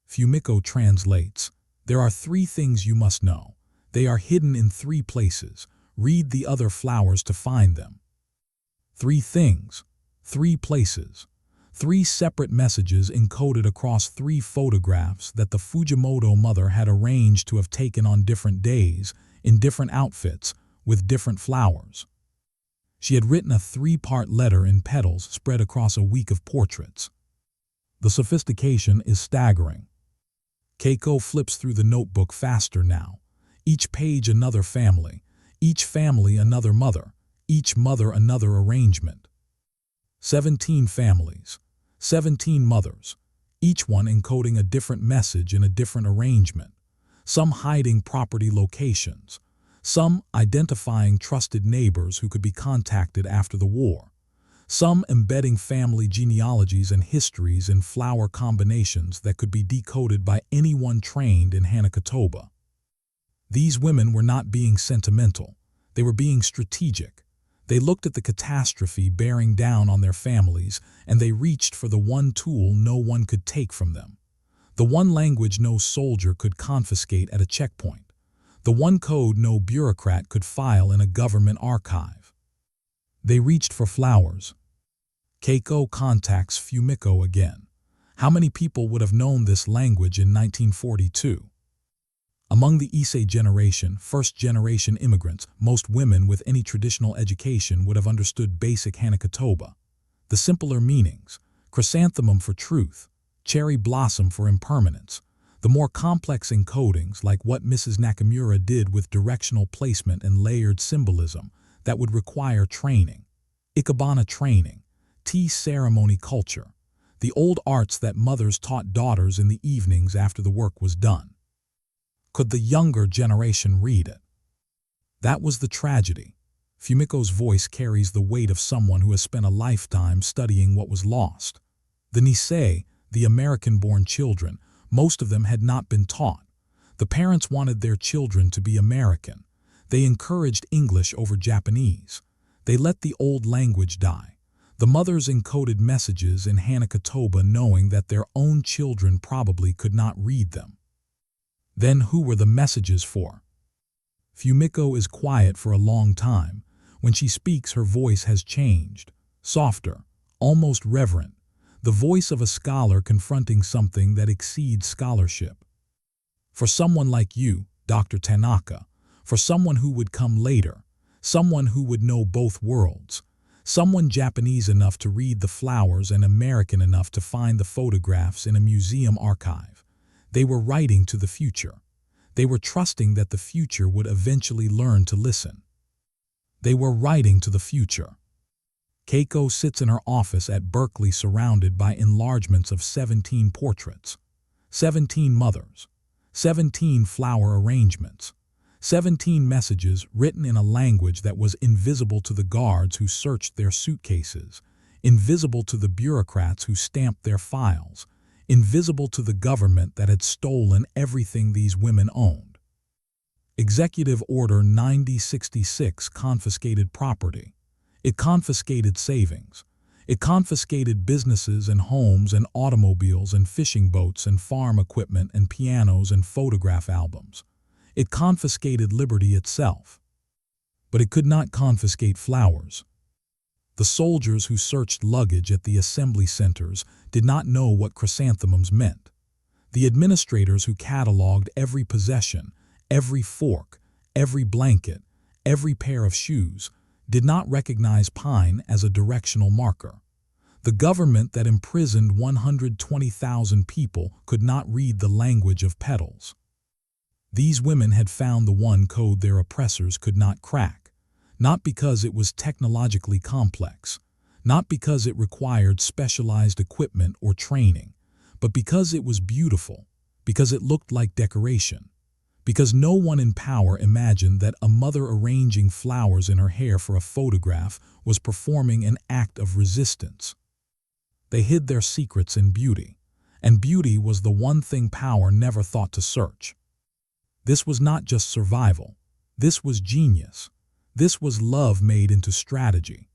Fumiko translates, "There are 3 things you must know. They are hidden in 3 places, Read the other flowers to find them. 3 things, 3 places, 3 separate messages encoded across 3 photographs that the Fujimoto mother had arranged to have taken on different days, in different outfits, with different flowers. She had written a 3-part letter in petals spread across a week of portraits. The sophistication is staggering. Keiko flips through the notebook faster now. Each page another family, each family another mother, each mother another arrangement. 17 families, 17 mothers, each one encoding a different message in a different arrangement, some hiding property locations, some identifying trusted neighbors who could be contacted after the war, some embedding family genealogies and histories in flower combinations that could be decoded by anyone trained in Hanakotoba. These women were not being sentimental. They were being strategic. They looked at the catastrophe bearing down on their families, and they reached for the one tool no one could take from them. The one language no soldier could confiscate at a checkpoint. The one code no bureaucrat could file in a government archive. They reached for flowers. Keiko contacts Fumiko again. How many people would have known this language in 1942? Among the Issei generation, first-generation immigrants, most women with any traditional education would have understood basic Hanakotoba. The simpler meanings, chrysanthemum for truth, cherry blossom for impermanence. The more complex encodings, like what Mrs. Nakamura did with directional placement and layered symbolism, that would require training. Ikebana training, tea ceremony culture, the old arts that mothers taught daughters in the evenings after the work was done. Could the younger generation read it? That was the tragedy. Fumiko's voice carries the weight of someone who has spent a lifetime studying what was lost. The Nisei, the American-born children, most of them had not been taught. The parents wanted their children to be American. They encouraged English over Japanese. They let the old language die. The mothers encoded messages in Hanakotoba knowing that their own children probably could not read them. Then who were the messages for? Fumiko is quiet for a long time. When she speaks, her voice has changed. Softer, almost reverent. The voice of a scholar confronting something that exceeds scholarship. For someone like you, Dr. Tanaka, for someone who would come later, someone who would know both worlds, someone Japanese enough to read the flowers and American enough to find the photographs in a museum archive. They were writing to the future. They were trusting that the future would eventually learn to listen. They were writing to the future. Keiko sits in her office at Berkeley surrounded by enlargements of 17 portraits, 17 mothers, 17 flower arrangements, 17 messages written in a language that was invisible to the guards who searched their suitcases, invisible to the bureaucrats who stamped their files, invisible to the government that had stolen everything these women owned. Executive Order 9066 confiscated property. It confiscated savings. It confiscated businesses and homes and automobiles and fishing boats and farm equipment and pianos and photograph albums. It confiscated liberty itself. But it could not confiscate flowers. The soldiers who searched luggage at the assembly centers did not know what chrysanthemums meant. The administrators who cataloged every possession, every fork, every blanket, every pair of shoes, did not recognize pine as a directional marker. The government that imprisoned 120,000 people could not read the language of petals. These women had found the one code their oppressors could not crack, not because it was technologically complex, not because it required specialized equipment or training, but because it was beautiful, because it looked like decoration, because no one in power imagined that a mother arranging flowers in her hair for a photograph was performing an act of resistance. They hid their secrets in beauty, and beauty was the one thing power never thought to search. This was not just survival. This was genius. This was love made into strategy.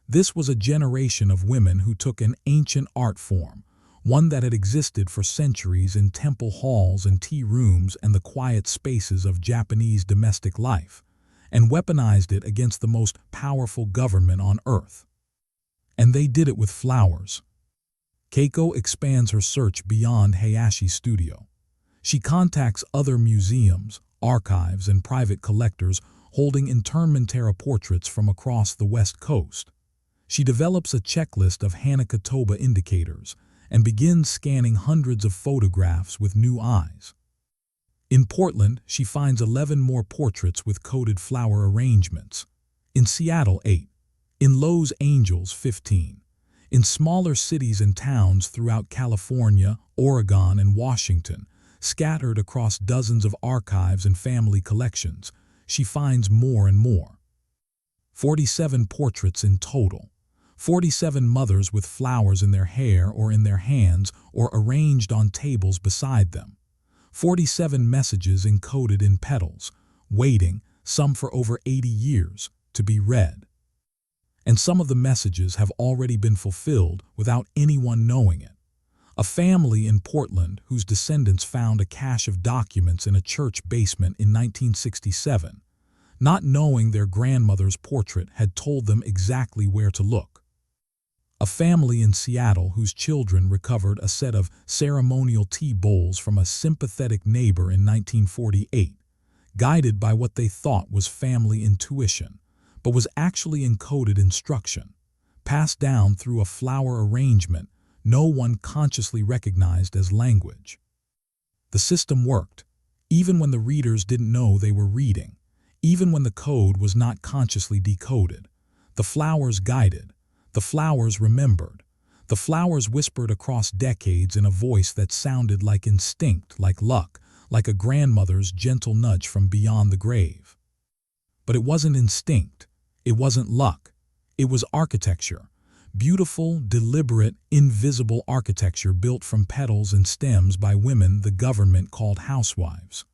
This was a generation of women who took an ancient art form, one that had existed for centuries in temple halls and tea rooms and the quiet spaces of Japanese domestic life, and weaponized it against the most powerful government on Earth. And they did it with flowers. Keiko expands her search beyond Hayashi's studio. She contacts other museums, archives, and private collectors holding internment portraits from across the West Coast. She develops a checklist of Hanakotoba indicators and begins scanning hundreds of photographs with new eyes. In Portland, she finds 11 more portraits with coded flower arrangements. In Seattle, 8. In Los Angeles, 15. In smaller cities and towns throughout California, Oregon, and Washington, scattered across dozens of archives and family collections, she finds more and more. 47 portraits in total. 47 mothers with flowers in their hair or in their hands or arranged on tables beside them. 47 messages encoded in petals, waiting, some for over 80 years, to be read. And some of the messages have already been fulfilled without anyone knowing it. A family in Portland whose descendants found a cache of documents in a church basement in 1967, not knowing their grandmother's portrait had told them exactly where to look. A family in Seattle whose children recovered a set of ceremonial tea bowls from a sympathetic neighbor in 1948, guided by what they thought was family intuition, but was actually encoded instruction, passed down through a flower arrangement no one consciously recognized as language. The system worked, even when the readers didn't know they were reading, even when the code was not consciously decoded. The flowers guided, the flowers remembered, the flowers whispered across decades in a voice that sounded like instinct, like luck, like a grandmother's gentle nudge from beyond the grave. But it wasn't instinct, it wasn't luck, it was architecture. Beautiful, deliberate, invisible architecture built from petals and stems by women the government called housewives.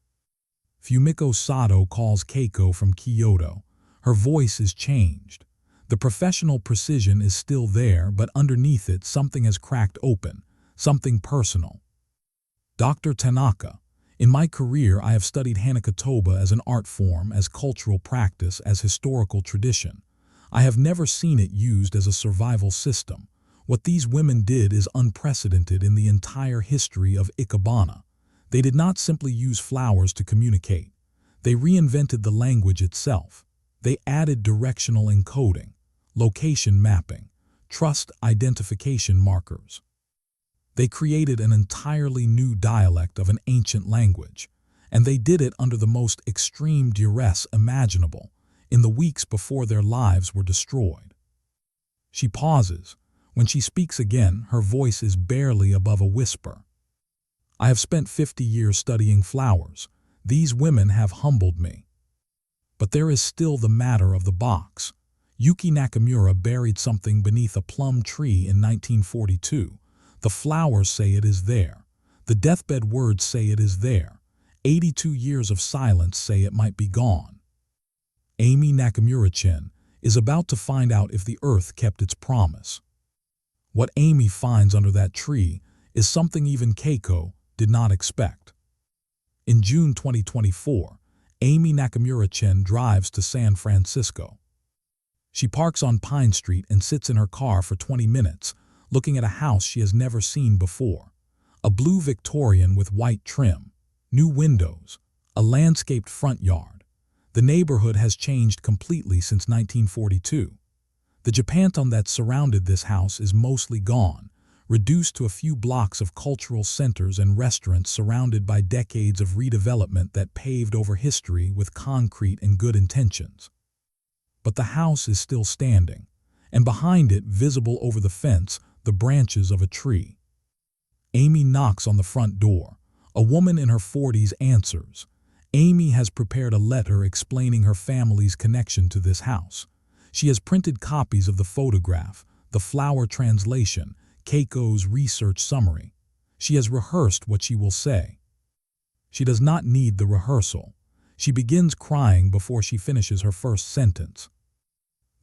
Fumiko Sato calls Keiko from Kyoto. Her voice is changed. The professional precision is still there, but underneath it something has cracked open, something personal. Dr. Tanaka, in my career I have studied Hanakotoba as an art form, as cultural practice, as historical tradition. I have never seen it used as a survival system. What these women did is unprecedented in the entire history of ikebana. They did not simply use flowers to communicate. They reinvented the language itself. They added directional encoding, location mapping, trust identification markers. They created an entirely new dialect of an ancient language, and they did it under the most extreme duress imaginable, in the weeks before their lives were destroyed. She pauses. When she speaks again, her voice is barely above a whisper. I have spent 50 years studying flowers. These women have humbled me. But there is still the matter of the box. Yuki Nakamura buried something beneath a plum tree in 1942. The flowers say it is there. The deathbed words say it is there. 82 years of silence say it might be gone. Amy Nakamura-chan is about to find out if the earth kept its promise. What Amy finds under that tree is something even Keiko did not expect. In June 2024, Amy Nakamura-chan drives to San Francisco. She parks on Pine Street and sits in her car for 20 minutes, looking at a house she has never seen before. A blue Victorian with white trim, new windows, a landscaped front yard. The neighborhood has changed completely since 1942. The Japantown that surrounded this house is mostly gone, reduced to a few blocks of cultural centers and restaurants surrounded by decades of redevelopment that paved over history with concrete and good intentions. But the house is still standing, and behind it, visible over the fence, the branches of a tree. Amy knocks on the front door. A woman in her 40s answers. Amy has prepared a letter explaining her family's connection to this house. She has printed copies of the photograph, the flower translation, Keiko's research summary. She has rehearsed what she will say. She does not need the rehearsal. She begins crying before she finishes her first sentence.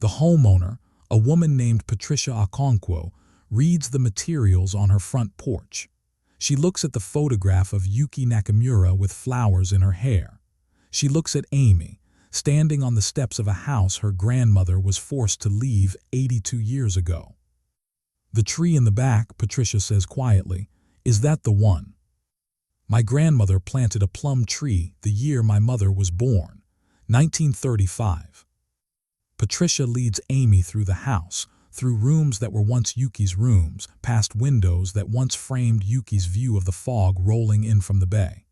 The homeowner, a woman named Patricia Okonkwo, reads the materials on her front porch. She looks at the photograph of Yuki Nakamura with flowers in her hair. She looks at Amy, standing on the steps of a house her grandmother was forced to leave 82 years ago. "The tree in the back," Patricia says quietly, "is that the one? My grandmother planted a plum tree the year my mother was born, 1935. Patricia leads Amy through the house, through rooms that were once Yuki's rooms, past windows that once framed Yuki's view of the fog rolling in from the bay,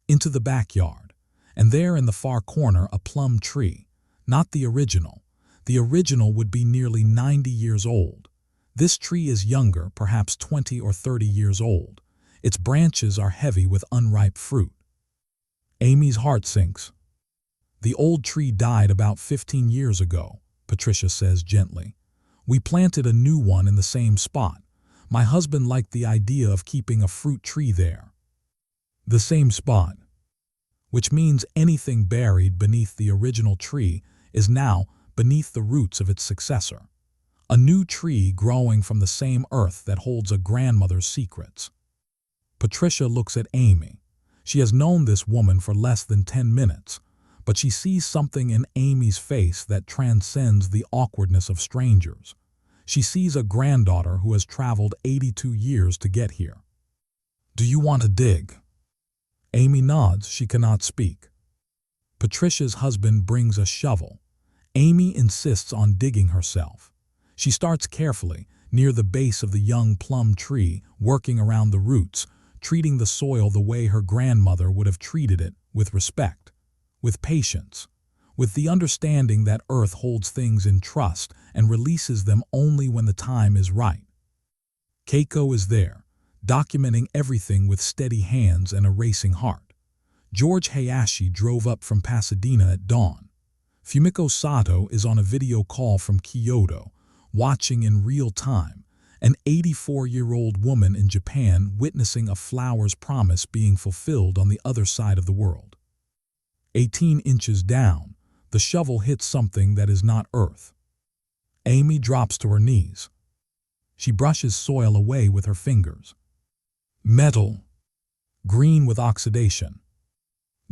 into the backyard, and there in the far corner a plum tree, not the original. The original would be nearly 90 years old. This tree is younger, perhaps 20 or 30 years old. Its branches are heavy with unripe fruit." Amy's heart sinks. "The old tree died about 15 years ago," Patricia says gently. "We planted a new one in the same spot. My husband liked the idea of keeping a fruit tree there." The same spot, which means anything buried beneath the original tree is now beneath the roots of its successor. A new tree growing from the same earth that holds a grandmother's secrets. Patricia looks at Amy. She has known this woman for less than 10 minutes, but she sees something in Amy's face that transcends the awkwardness of strangers. She sees a granddaughter who has traveled 82 years to get here. "Do you want to dig?" Amy nods. She cannot speak. Patricia's husband brings a shovel. Amy insists on digging herself. She starts carefully, near the base of the young plum tree, working around the roots, treating the soil the way her grandmother would have treated it, with respect, with patience, with the understanding that earth holds things in trust and releases them only when the time is right. Keiko is there, documenting everything with steady hands and a racing heart. George Hayashi drove up from Pasadena at dawn. Fumiko Sato is on a video call from Kyoto, watching in real time, an 84-year-old woman in Japan witnessing a flower's promise being fulfilled on the other side of the world. 18 inches down, the shovel hits something that is not earth. Amy drops to her knees. She brushes soil away with her fingers. Metal, green with oxidation,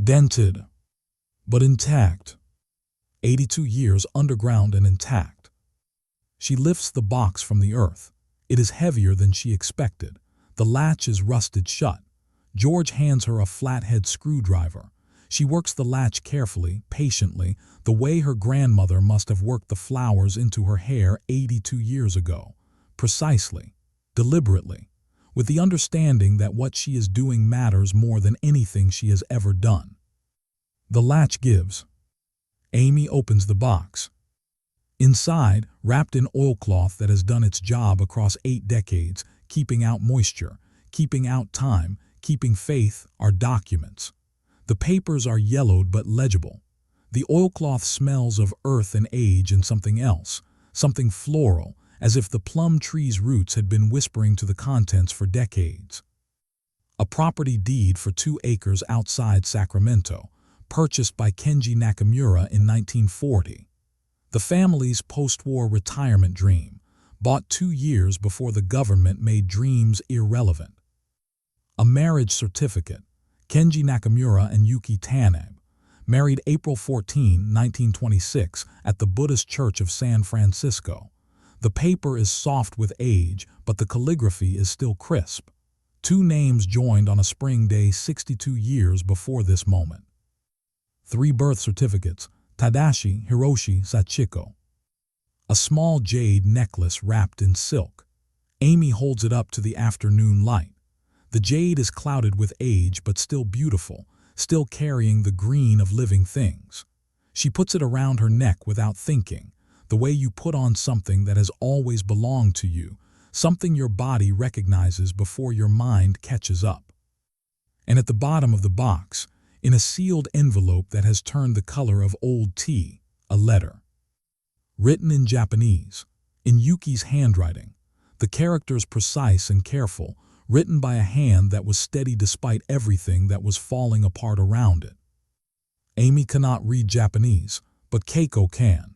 dented, but intact. 82 years underground and intact. She lifts the box from the earth. It is heavier than she expected. The latch is rusted shut. George hands her a flathead screwdriver. She works the latch carefully, patiently, the way her grandmother must have worked the flowers into her hair 82 years ago. Precisely, deliberately, with the understanding that what she is doing matters more than anything she has ever done. The latch gives. Amy opens the box. Inside, wrapped in oilcloth that has done its job across 8 decades, keeping out moisture, keeping out time, keeping faith, are documents. The papers are yellowed but legible. The oilcloth smells of earth and age and something else, something floral, as if the plum tree's roots had been whispering to the contents for decades. A property deed for 2 acres outside Sacramento, purchased by Kenji Nakamura in 1940. The family's post-war retirement dream, bought 2 years before the government made dreams irrelevant. A marriage certificate, Kenji Nakamura and Yuki Tanabe, married April 14, 1926, at the Buddhist Church of San Francisco. The paper is soft with age, but the calligraphy is still crisp. 2 names joined on a spring day 62 years before this moment. 3 birth certificates, Tadashi Hiroshi Sachiko. A small jade necklace wrapped in silk. Amy holds it up to the afternoon light. The jade is clouded with age but still beautiful, still carrying the green of living things. She puts it around her neck without thinking, the way you put on something that has always belonged to you, something your body recognizes before your mind catches up. And at the bottom of the box, in a sealed envelope that has turned the color of old tea, a letter. Written in Japanese, in Yuki's handwriting, the characters precise and careful, written by a hand that was steady despite everything that was falling apart around it. Amy cannot read Japanese, but Keiko can.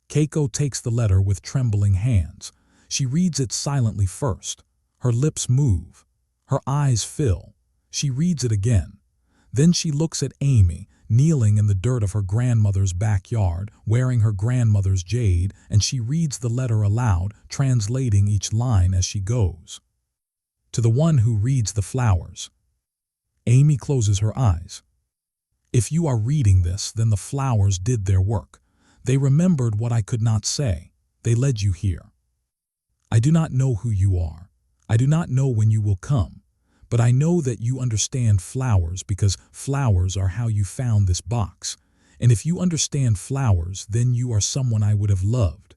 Keiko takes the letter with trembling hands. She reads it silently first. Her lips move. Her eyes fill. She reads it again. Then she looks at Amy, kneeling in the dirt of her grandmother's backyard, wearing her grandmother's jade, and she reads the letter aloud, translating each line as she goes. To the one who reads the flowers. Amy closes her eyes. If you are reading this, then the flowers did their work. They remembered what I could not say. They led you here. I do not know who you are. I do not know when you will come. But I know that you understand flowers because flowers are how you found this box. And if you understand flowers, then you are someone I would have loved.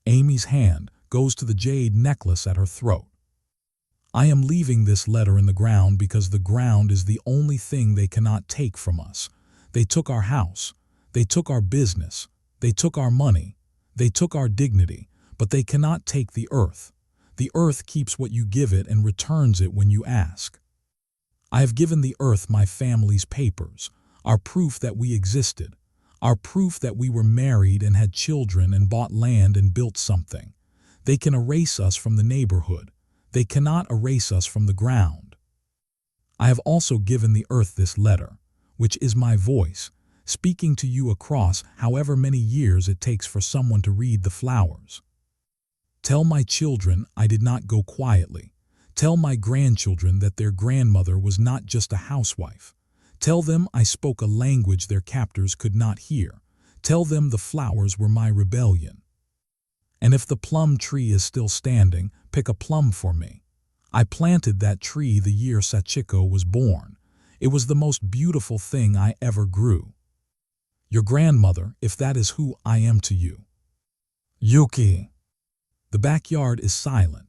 Amy's hand goes to the jade necklace at her throat. I am leaving this letter in the ground because the ground is the only thing they cannot take from us. They took our house. They took our business. They took our money. They took our dignity. But they cannot take the earth. The earth keeps what you give it and returns it when you ask. I have given the earth my family's papers, our proof that we existed, our proof that we were married and had children and bought land and built something. They can erase us from the neighborhood. They cannot erase us from the ground. I have also given the earth this letter, which is my voice, speaking to you across however many years it takes for someone to read the flowers. Tell my children I did not go quietly. Tell my grandchildren that their grandmother was not just a housewife. Tell them I spoke a language their captors could not hear. Tell them the flowers were my rebellion. And if the plum tree is still standing, pick a plum for me. I planted that tree the year Sachiko was born. It was the most beautiful thing I ever grew. Your grandmother, if that is who I am to you. Yuki. The backyard is silent.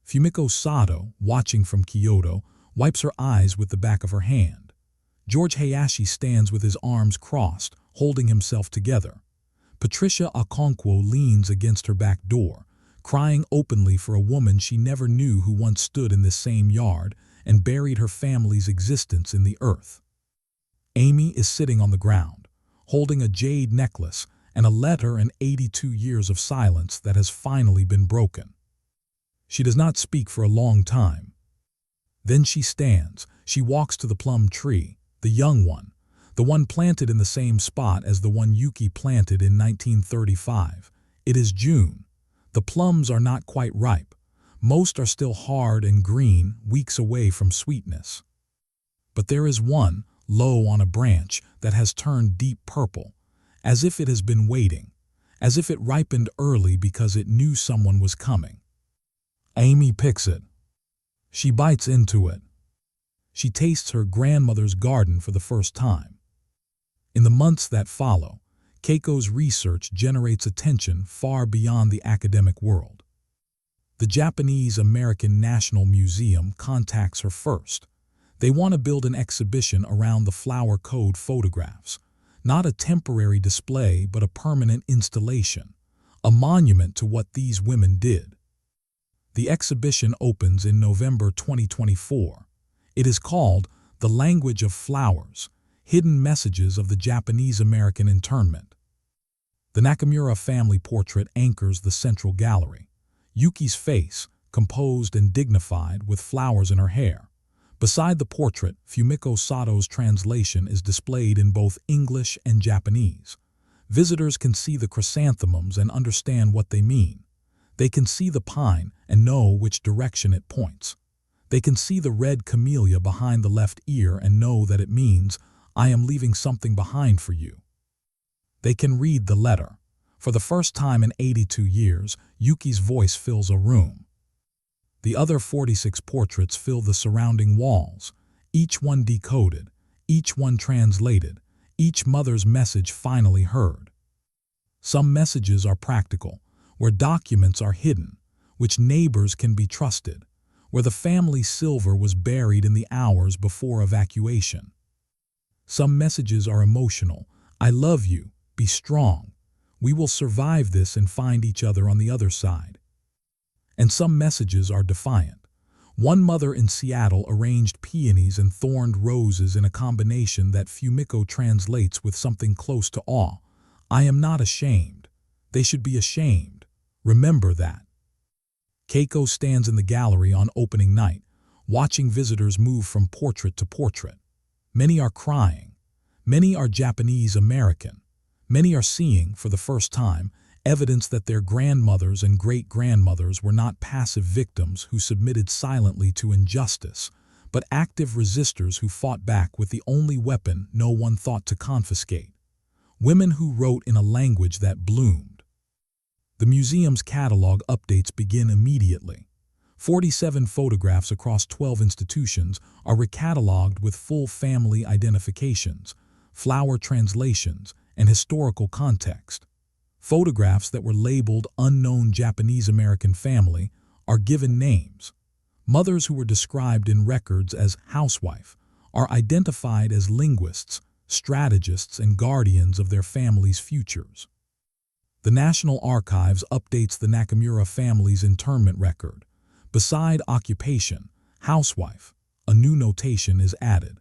Fumiko Sato, watching from Kyoto, wipes her eyes with the back of her hand. George Hayashi stands with his arms crossed, holding himself together. Patricia Okonkwo leans against her back door, crying openly for a woman she never knew who once stood in this same yard and buried her family's existence in the earth. Amy is sitting on the ground, holding a jade necklace and a letter in 82 years of silence that has finally been broken. She does not speak for a long time. Then she stands. She walks to the plum tree, the young one, the one planted in the same spot as the one Yuki planted in 1935. It is June. The plums are not quite ripe. Most are still hard and green, weeks away from sweetness. But there is one, low on a branch, that has turned deep purple, as if it has been waiting, as if it ripened early because it knew someone was coming. Amy picks it. She bites into it. She tastes her grandmother's garden for the first time. In the months that follow, Keiko's research generates attention far beyond the academic world. The Japanese American National Museum contacts her first. They want to build an exhibition around the flower code photographs, not a temporary display but a permanent installation, a monument to what these women did. The exhibition opens in November 2024. It is called The Language of Flowers, Hidden Messages of the Japanese-American Internment. The Nakamura family portrait anchors the central gallery. Yuki's face, composed and dignified with flowers in her hair. Beside the portrait, Fumiko Sato's translation is displayed in both English and Japanese. Visitors can see the chrysanthemums and understand what they mean. They can see the pine and know which direction it points. They can see the red camellia behind the left ear and know that it means, I am leaving something behind for you. They can read the letter. For the first time in 82 years, Yuki's voice fills a room. The other 46 portraits fill the surrounding walls, each one decoded, each one translated, each mother's message finally heard. Some messages are practical, where documents are hidden, which neighbors can be trusted, where the family silver was buried in the hours before evacuation. Some messages are emotional. I love you, be strong. We will survive this and find each other on the other side. And some messages are defiant. One mother in Seattle arranged peonies and thorned roses in a combination that Fumiko translates with something close to awe. I am not ashamed. They should be ashamed. Remember that. Keiko stands in the gallery on opening night, watching visitors move from portrait to portrait. Many are crying. Many are Japanese American. Many are seeing, for the first time, evidence that their grandmothers and great-grandmothers were not passive victims who submitted silently to injustice, but active resistors who fought back with the only weapon no one thought to confiscate: women who wrote in a language that bloomed. The museum's catalog updates begin immediately. 47 photographs across 12 institutions are recatalogued with full family identifications, flower translations, and historical context. Photographs that were labeled Unknown Japanese American Family are given names. Mothers who were described in records as housewife are identified as linguists, strategists, and guardians of their families' futures. The National Archives updates the Nakamura family's internment record. Beside occupation, housewife, a new notation is added.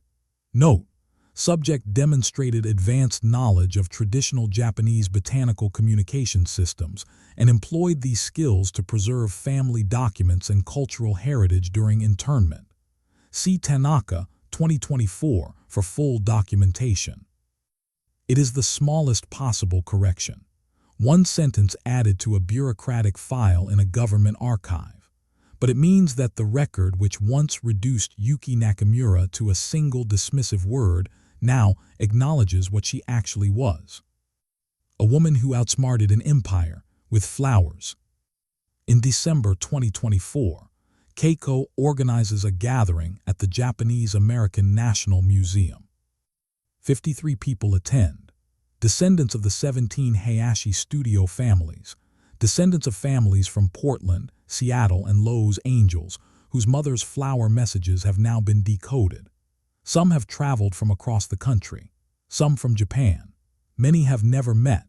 Note: subject demonstrated advanced knowledge of traditional Japanese botanical communication systems and employed these skills to preserve family documents and cultural heritage during internment. See Tanaka, 2024, for full documentation. It is the smallest possible correction. One sentence added to a bureaucratic file in a government archive. But it means that the record, which once reduced Yuki Nakamura to a single dismissive word, now acknowledges what she actually was: a woman who outsmarted an empire with flowers. In December 2024, Keiko organizes a gathering at the Japanese American National Museum. 53 people attend. Descendants of the 17 Hayashi studio families, descendants of families from Portland, Seattle, and Los Angeles, whose mothers' flower messages have now been decoded. Some have traveled from across the country, some from Japan. Many have never met.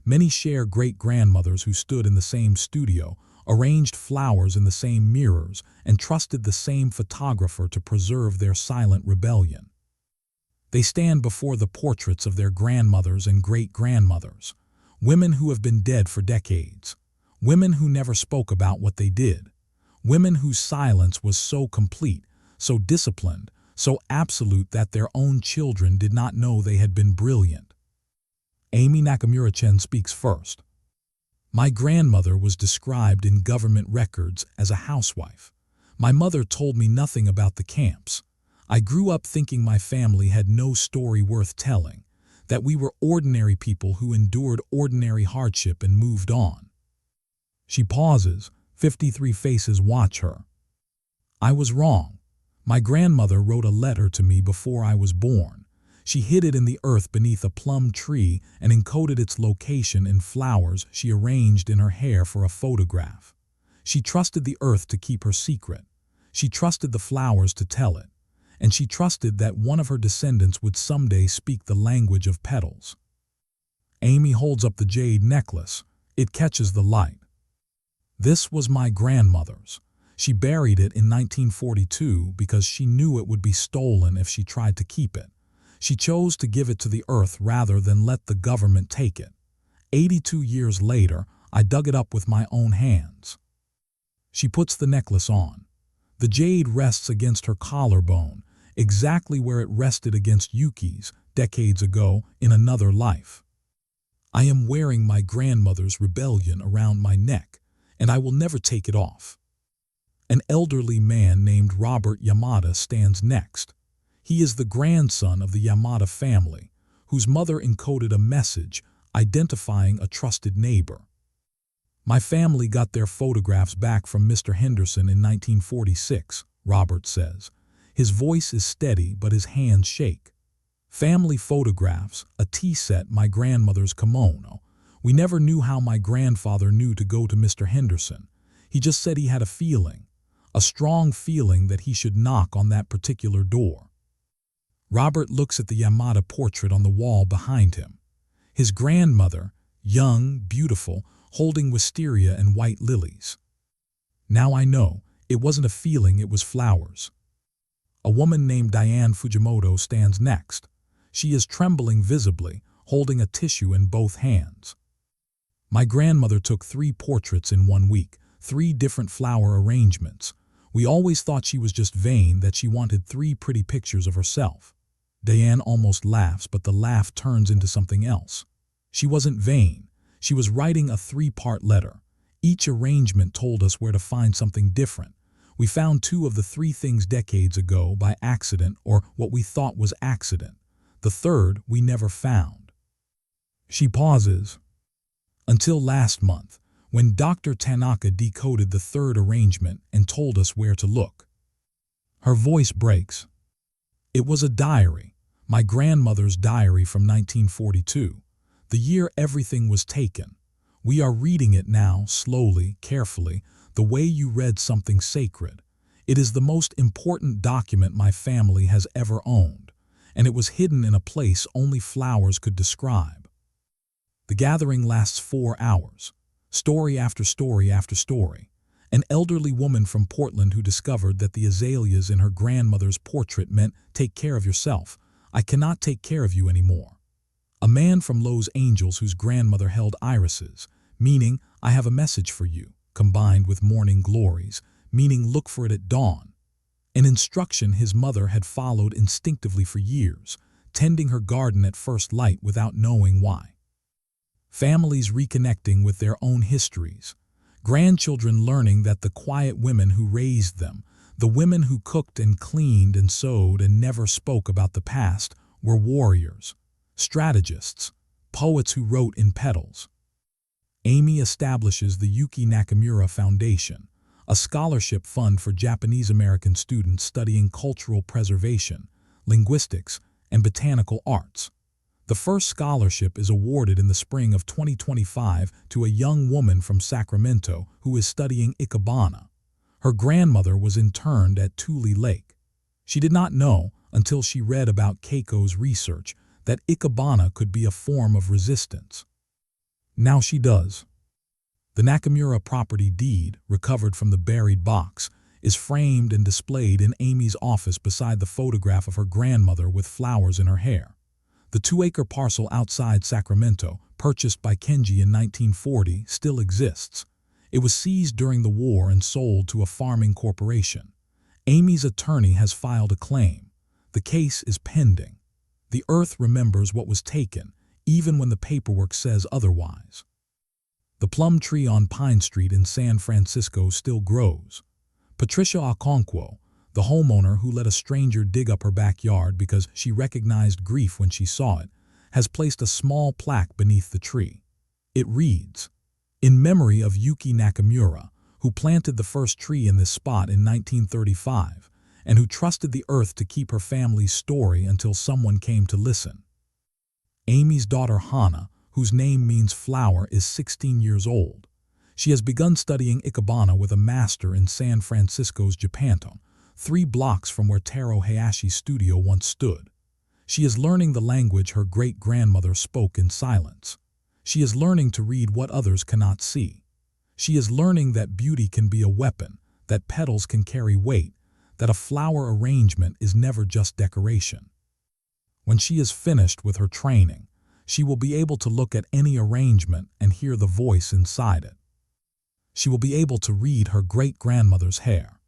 Many share great-grandmothers who stood in the same studio, arranged flowers in the same mirrors, and trusted the same photographer to preserve their silent rebellion. They stand before the portraits of their grandmothers and great-grandmothers, women who have been dead for decades, women who never spoke about what they did, women whose silence was so complete, so disciplined, so absolute that their own children did not know they had been brilliant. Amy Nakamura-Chen speaks first. My grandmother was described in government records as a housewife. My mother told me nothing about the camps. I grew up thinking my family had no story worth telling, that we were ordinary people who endured ordinary hardship and moved on. She pauses. 53 faces watch her. I was wrong. My grandmother wrote a letter to me before I was born. She hid it in the earth beneath a plum tree and encoded its location in flowers she arranged in her hair for a photograph. She trusted the earth to keep her secret. She trusted the flowers to tell it. And she trusted that one of her descendants would someday speak the language of petals. Amy holds up the jade necklace. It catches the light. This was my grandmother's. She buried it in 1942 because she knew it would be stolen if she tried to keep it. She chose to give it to the earth rather than let the government take it. 82 years later, I dug it up with my own hands. She puts the necklace on. The jade rests against her collarbone, exactly where it rested against Yuki's decades ago in another life. I am wearing my grandmother's rebellion around my neck, and I will never take it off. An elderly man named Robert Yamada stands next. He is the grandson of the Yamada family, whose mother encoded a message identifying a trusted neighbor. My family got their photographs back from Mr. Henderson in 1946, Robert says. His voice is steady, but his hands shake. Family photographs, a tea set, my grandmother's kimono. We never knew how my grandfather knew to go to Mr. Henderson. He just said he had a feeling, a strong feeling that he should knock on that particular door. Robert looks at the Yamada portrait on the wall behind him. His grandmother, young, beautiful, holding wisteria and white lilies. Now I know, it wasn't a feeling, it was flowers. A woman named Diane Fujimoto stands next. She is trembling visibly, holding a tissue in both hands. My grandmother took 3 portraits in 1 week, 3 different flower arrangements. We always thought she was just vain, that she wanted 3 pretty pictures of herself. Diane almost laughs, but the laugh turns into something else. She wasn't vain. She was writing a 3-part letter. Each arrangement told us where to find something different. We found 2 of the 3 things decades ago by accident, or what we thought was accident. The third we never found. She pauses. Until last month, when Dr. Tanaka decoded the 3rd arrangement and told us where to look. Her voice breaks. It was a diary, my grandmother's diary from 1942, the year everything was taken. We are reading it now, slowly, carefully, the way you read something sacred. It is the most important document my family has ever owned, and it was hidden in a place only flowers could describe. The gathering lasts 4 hours, story after story after story. An elderly woman from Portland who discovered that the azaleas in her grandmother's portrait meant, "Take care of yourself. I cannot take care of you anymore." A man from Los Angeles whose grandmother held irises, meaning, "I have a message for you," combined with morning glories, meaning, "Look for it at dawn." An instruction his mother had followed instinctively for years, tending her garden at first light without knowing why. Families reconnecting with their own histories. Grandchildren learning that the quiet women who raised them, the women who cooked and cleaned and sewed and never spoke about the past, were warriors, strategists, poets who wrote in petals. Amy establishes the Yuki Nakamura Foundation, a scholarship fund for Japanese-American students studying cultural preservation, linguistics, and botanical arts. The first scholarship is awarded in the spring of 2025 to a young woman from Sacramento who is studying ikebana. Her grandmother was interned at Tule Lake. She did not know, until she read about Keiko's research, that ikebana could be a form of resistance. Now she does. The Nakamura property deed, recovered from the buried box, is framed and displayed in Amy's office beside the photograph of her grandmother with flowers in her hair. The 2-acre parcel outside Sacramento, purchased by Kenji in 1940, still exists. It was seized during the war and sold to a farming corporation. Amy's attorney has filed a claim. The case is pending. The earth remembers what was taken, even when the paperwork says otherwise. The plum tree on Pine Street in San Francisco still grows. Patricia Okonkwo, the homeowner who let a stranger dig up her backyard because she recognized grief when she saw it, has placed a small plaque beneath the tree. It reads, "In memory of Yuki Nakamura, who planted the first tree in this spot in 1935, and who trusted the earth to keep her family's story until someone came to listen." Amy's daughter Hana, whose name means flower, is 16 years old. She has begun studying ikebana with a master in San Francisco's Japantown, 3 blocks from where Taro Hayashi's studio once stood. She is learning the language her great-grandmother spoke in silence. She is learning to read what others cannot see. She is learning that beauty can be a weapon, that petals can carry weight, that a flower arrangement is never just decoration. When she is finished with her training, she will be able to look at any arrangement and hear the voice inside it. She will be able to read her great-grandmother's hair.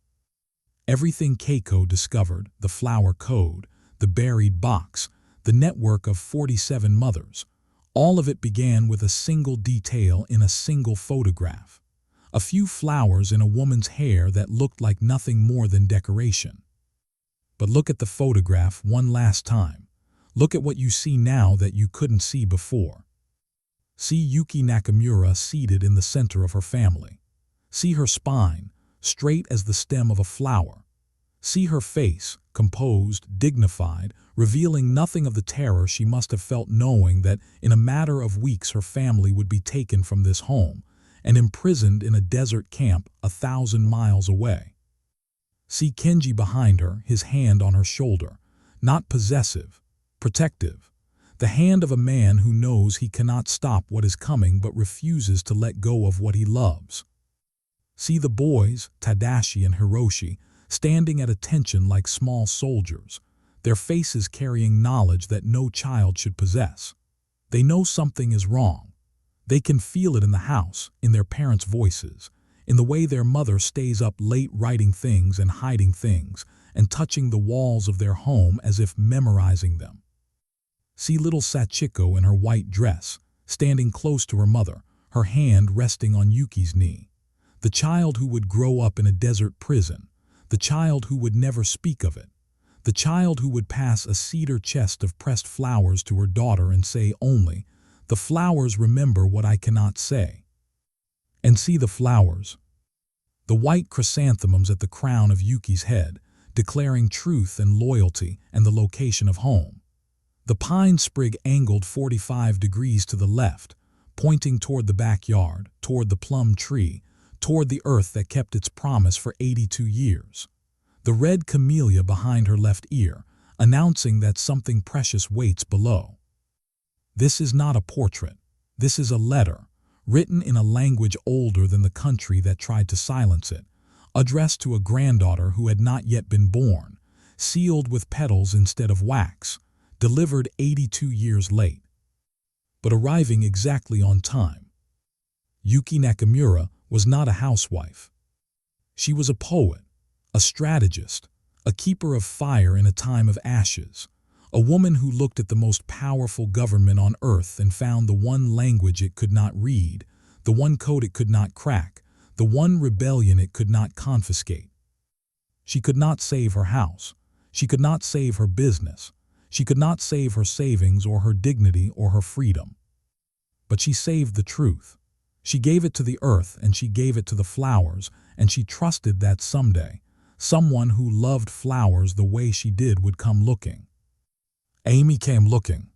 Everything Keiko discovered, the flower code, the buried box, the network of 47 mothers, all of it began with a single detail in a single photograph. A few flowers in a woman's hair that looked like nothing more than decoration. But look at the photograph one last time. Look at what you see now that you couldn't see before. See Yuki Nakamura seated in the center of her family. See her spine, straight as the stem of a flower. See her face, composed, dignified, revealing nothing of the terror she must have felt knowing that in a matter of weeks her family would be taken from this home and imprisoned in a desert camp 1,000 miles away. See Kenji behind her, his hand on her shoulder, not possessive, protective, the hand of a man who knows he cannot stop what is coming but refuses to let go of what he loves. See the boys, Tadashi and Hiroshi, standing at attention like small soldiers, their faces carrying knowledge that no child should possess. They know something is wrong. They can feel it in the house, in their parents' voices, in the way their mother stays up late writing things and hiding things and touching the walls of their home as if memorizing them. See little Sachiko in her white dress, standing close to her mother, her hand resting on Yuki's knee. The child who would grow up in a desert prison, the child who would never speak of it, the child who would pass a cedar chest of pressed flowers to her daughter and say only, "The flowers remember what I cannot say." And see the flowers. The white chrysanthemums at the crown of Yuki's head, declaring truth and loyalty and the location of home. The pine sprig angled 45 degrees to the left, pointing toward the backyard, toward the plum tree, toward the earth that kept its promise for 82 years. The red camellia behind her left ear, announcing that something precious waits below. This is not a portrait. This is a letter, written in a language older than the country that tried to silence it, addressed to a granddaughter who had not yet been born, sealed with petals instead of wax, delivered 82 years late, but arriving exactly on time. Yuki Nakamura was not a housewife. She was a poet, a strategist, a keeper of fire in a time of ashes, a woman who looked at the most powerful government on earth and found the one language it could not read, the one code it could not crack, the one rebellion it could not confiscate. She could not save her house. She could not save her business. She could not save her savings or her dignity or her freedom. But she saved the truth. She gave it to the earth and she gave it to the flowers, and she trusted that someday, someone who loved flowers the way she did would come looking. Amy came looking.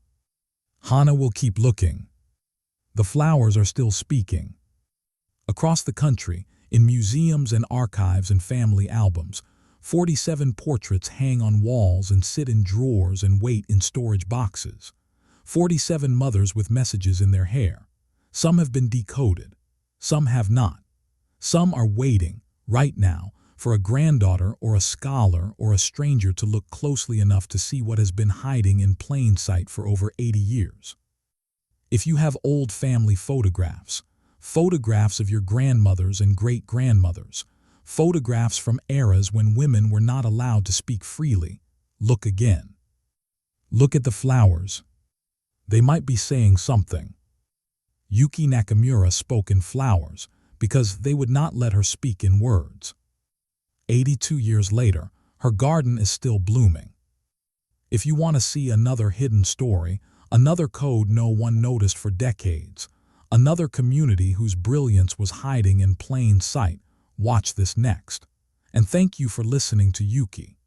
Hana will keep looking. The flowers are still speaking. Across the country, in museums and archives and family albums, 47 portraits hang on walls and sit in drawers and wait in storage boxes. 47 mothers with messages in their hair. Some have been decoded. Some have not. Some are waiting, right now, for a granddaughter or a scholar or a stranger to look closely enough to see what has been hiding in plain sight for over 80 years. If you have old family photographs, photographs of your grandmothers and great-grandmothers, photographs from eras when women were not allowed to speak freely, look again. Look at the flowers. They might be saying something. Yuki Nakamura spoke in flowers because they would not let her speak in words. 82 years later, her garden is still blooming. If you want to see another hidden story, another code no one noticed for decades, another community whose brilliance was hiding in plain sight, watch this next. And thank you for listening to Yuki.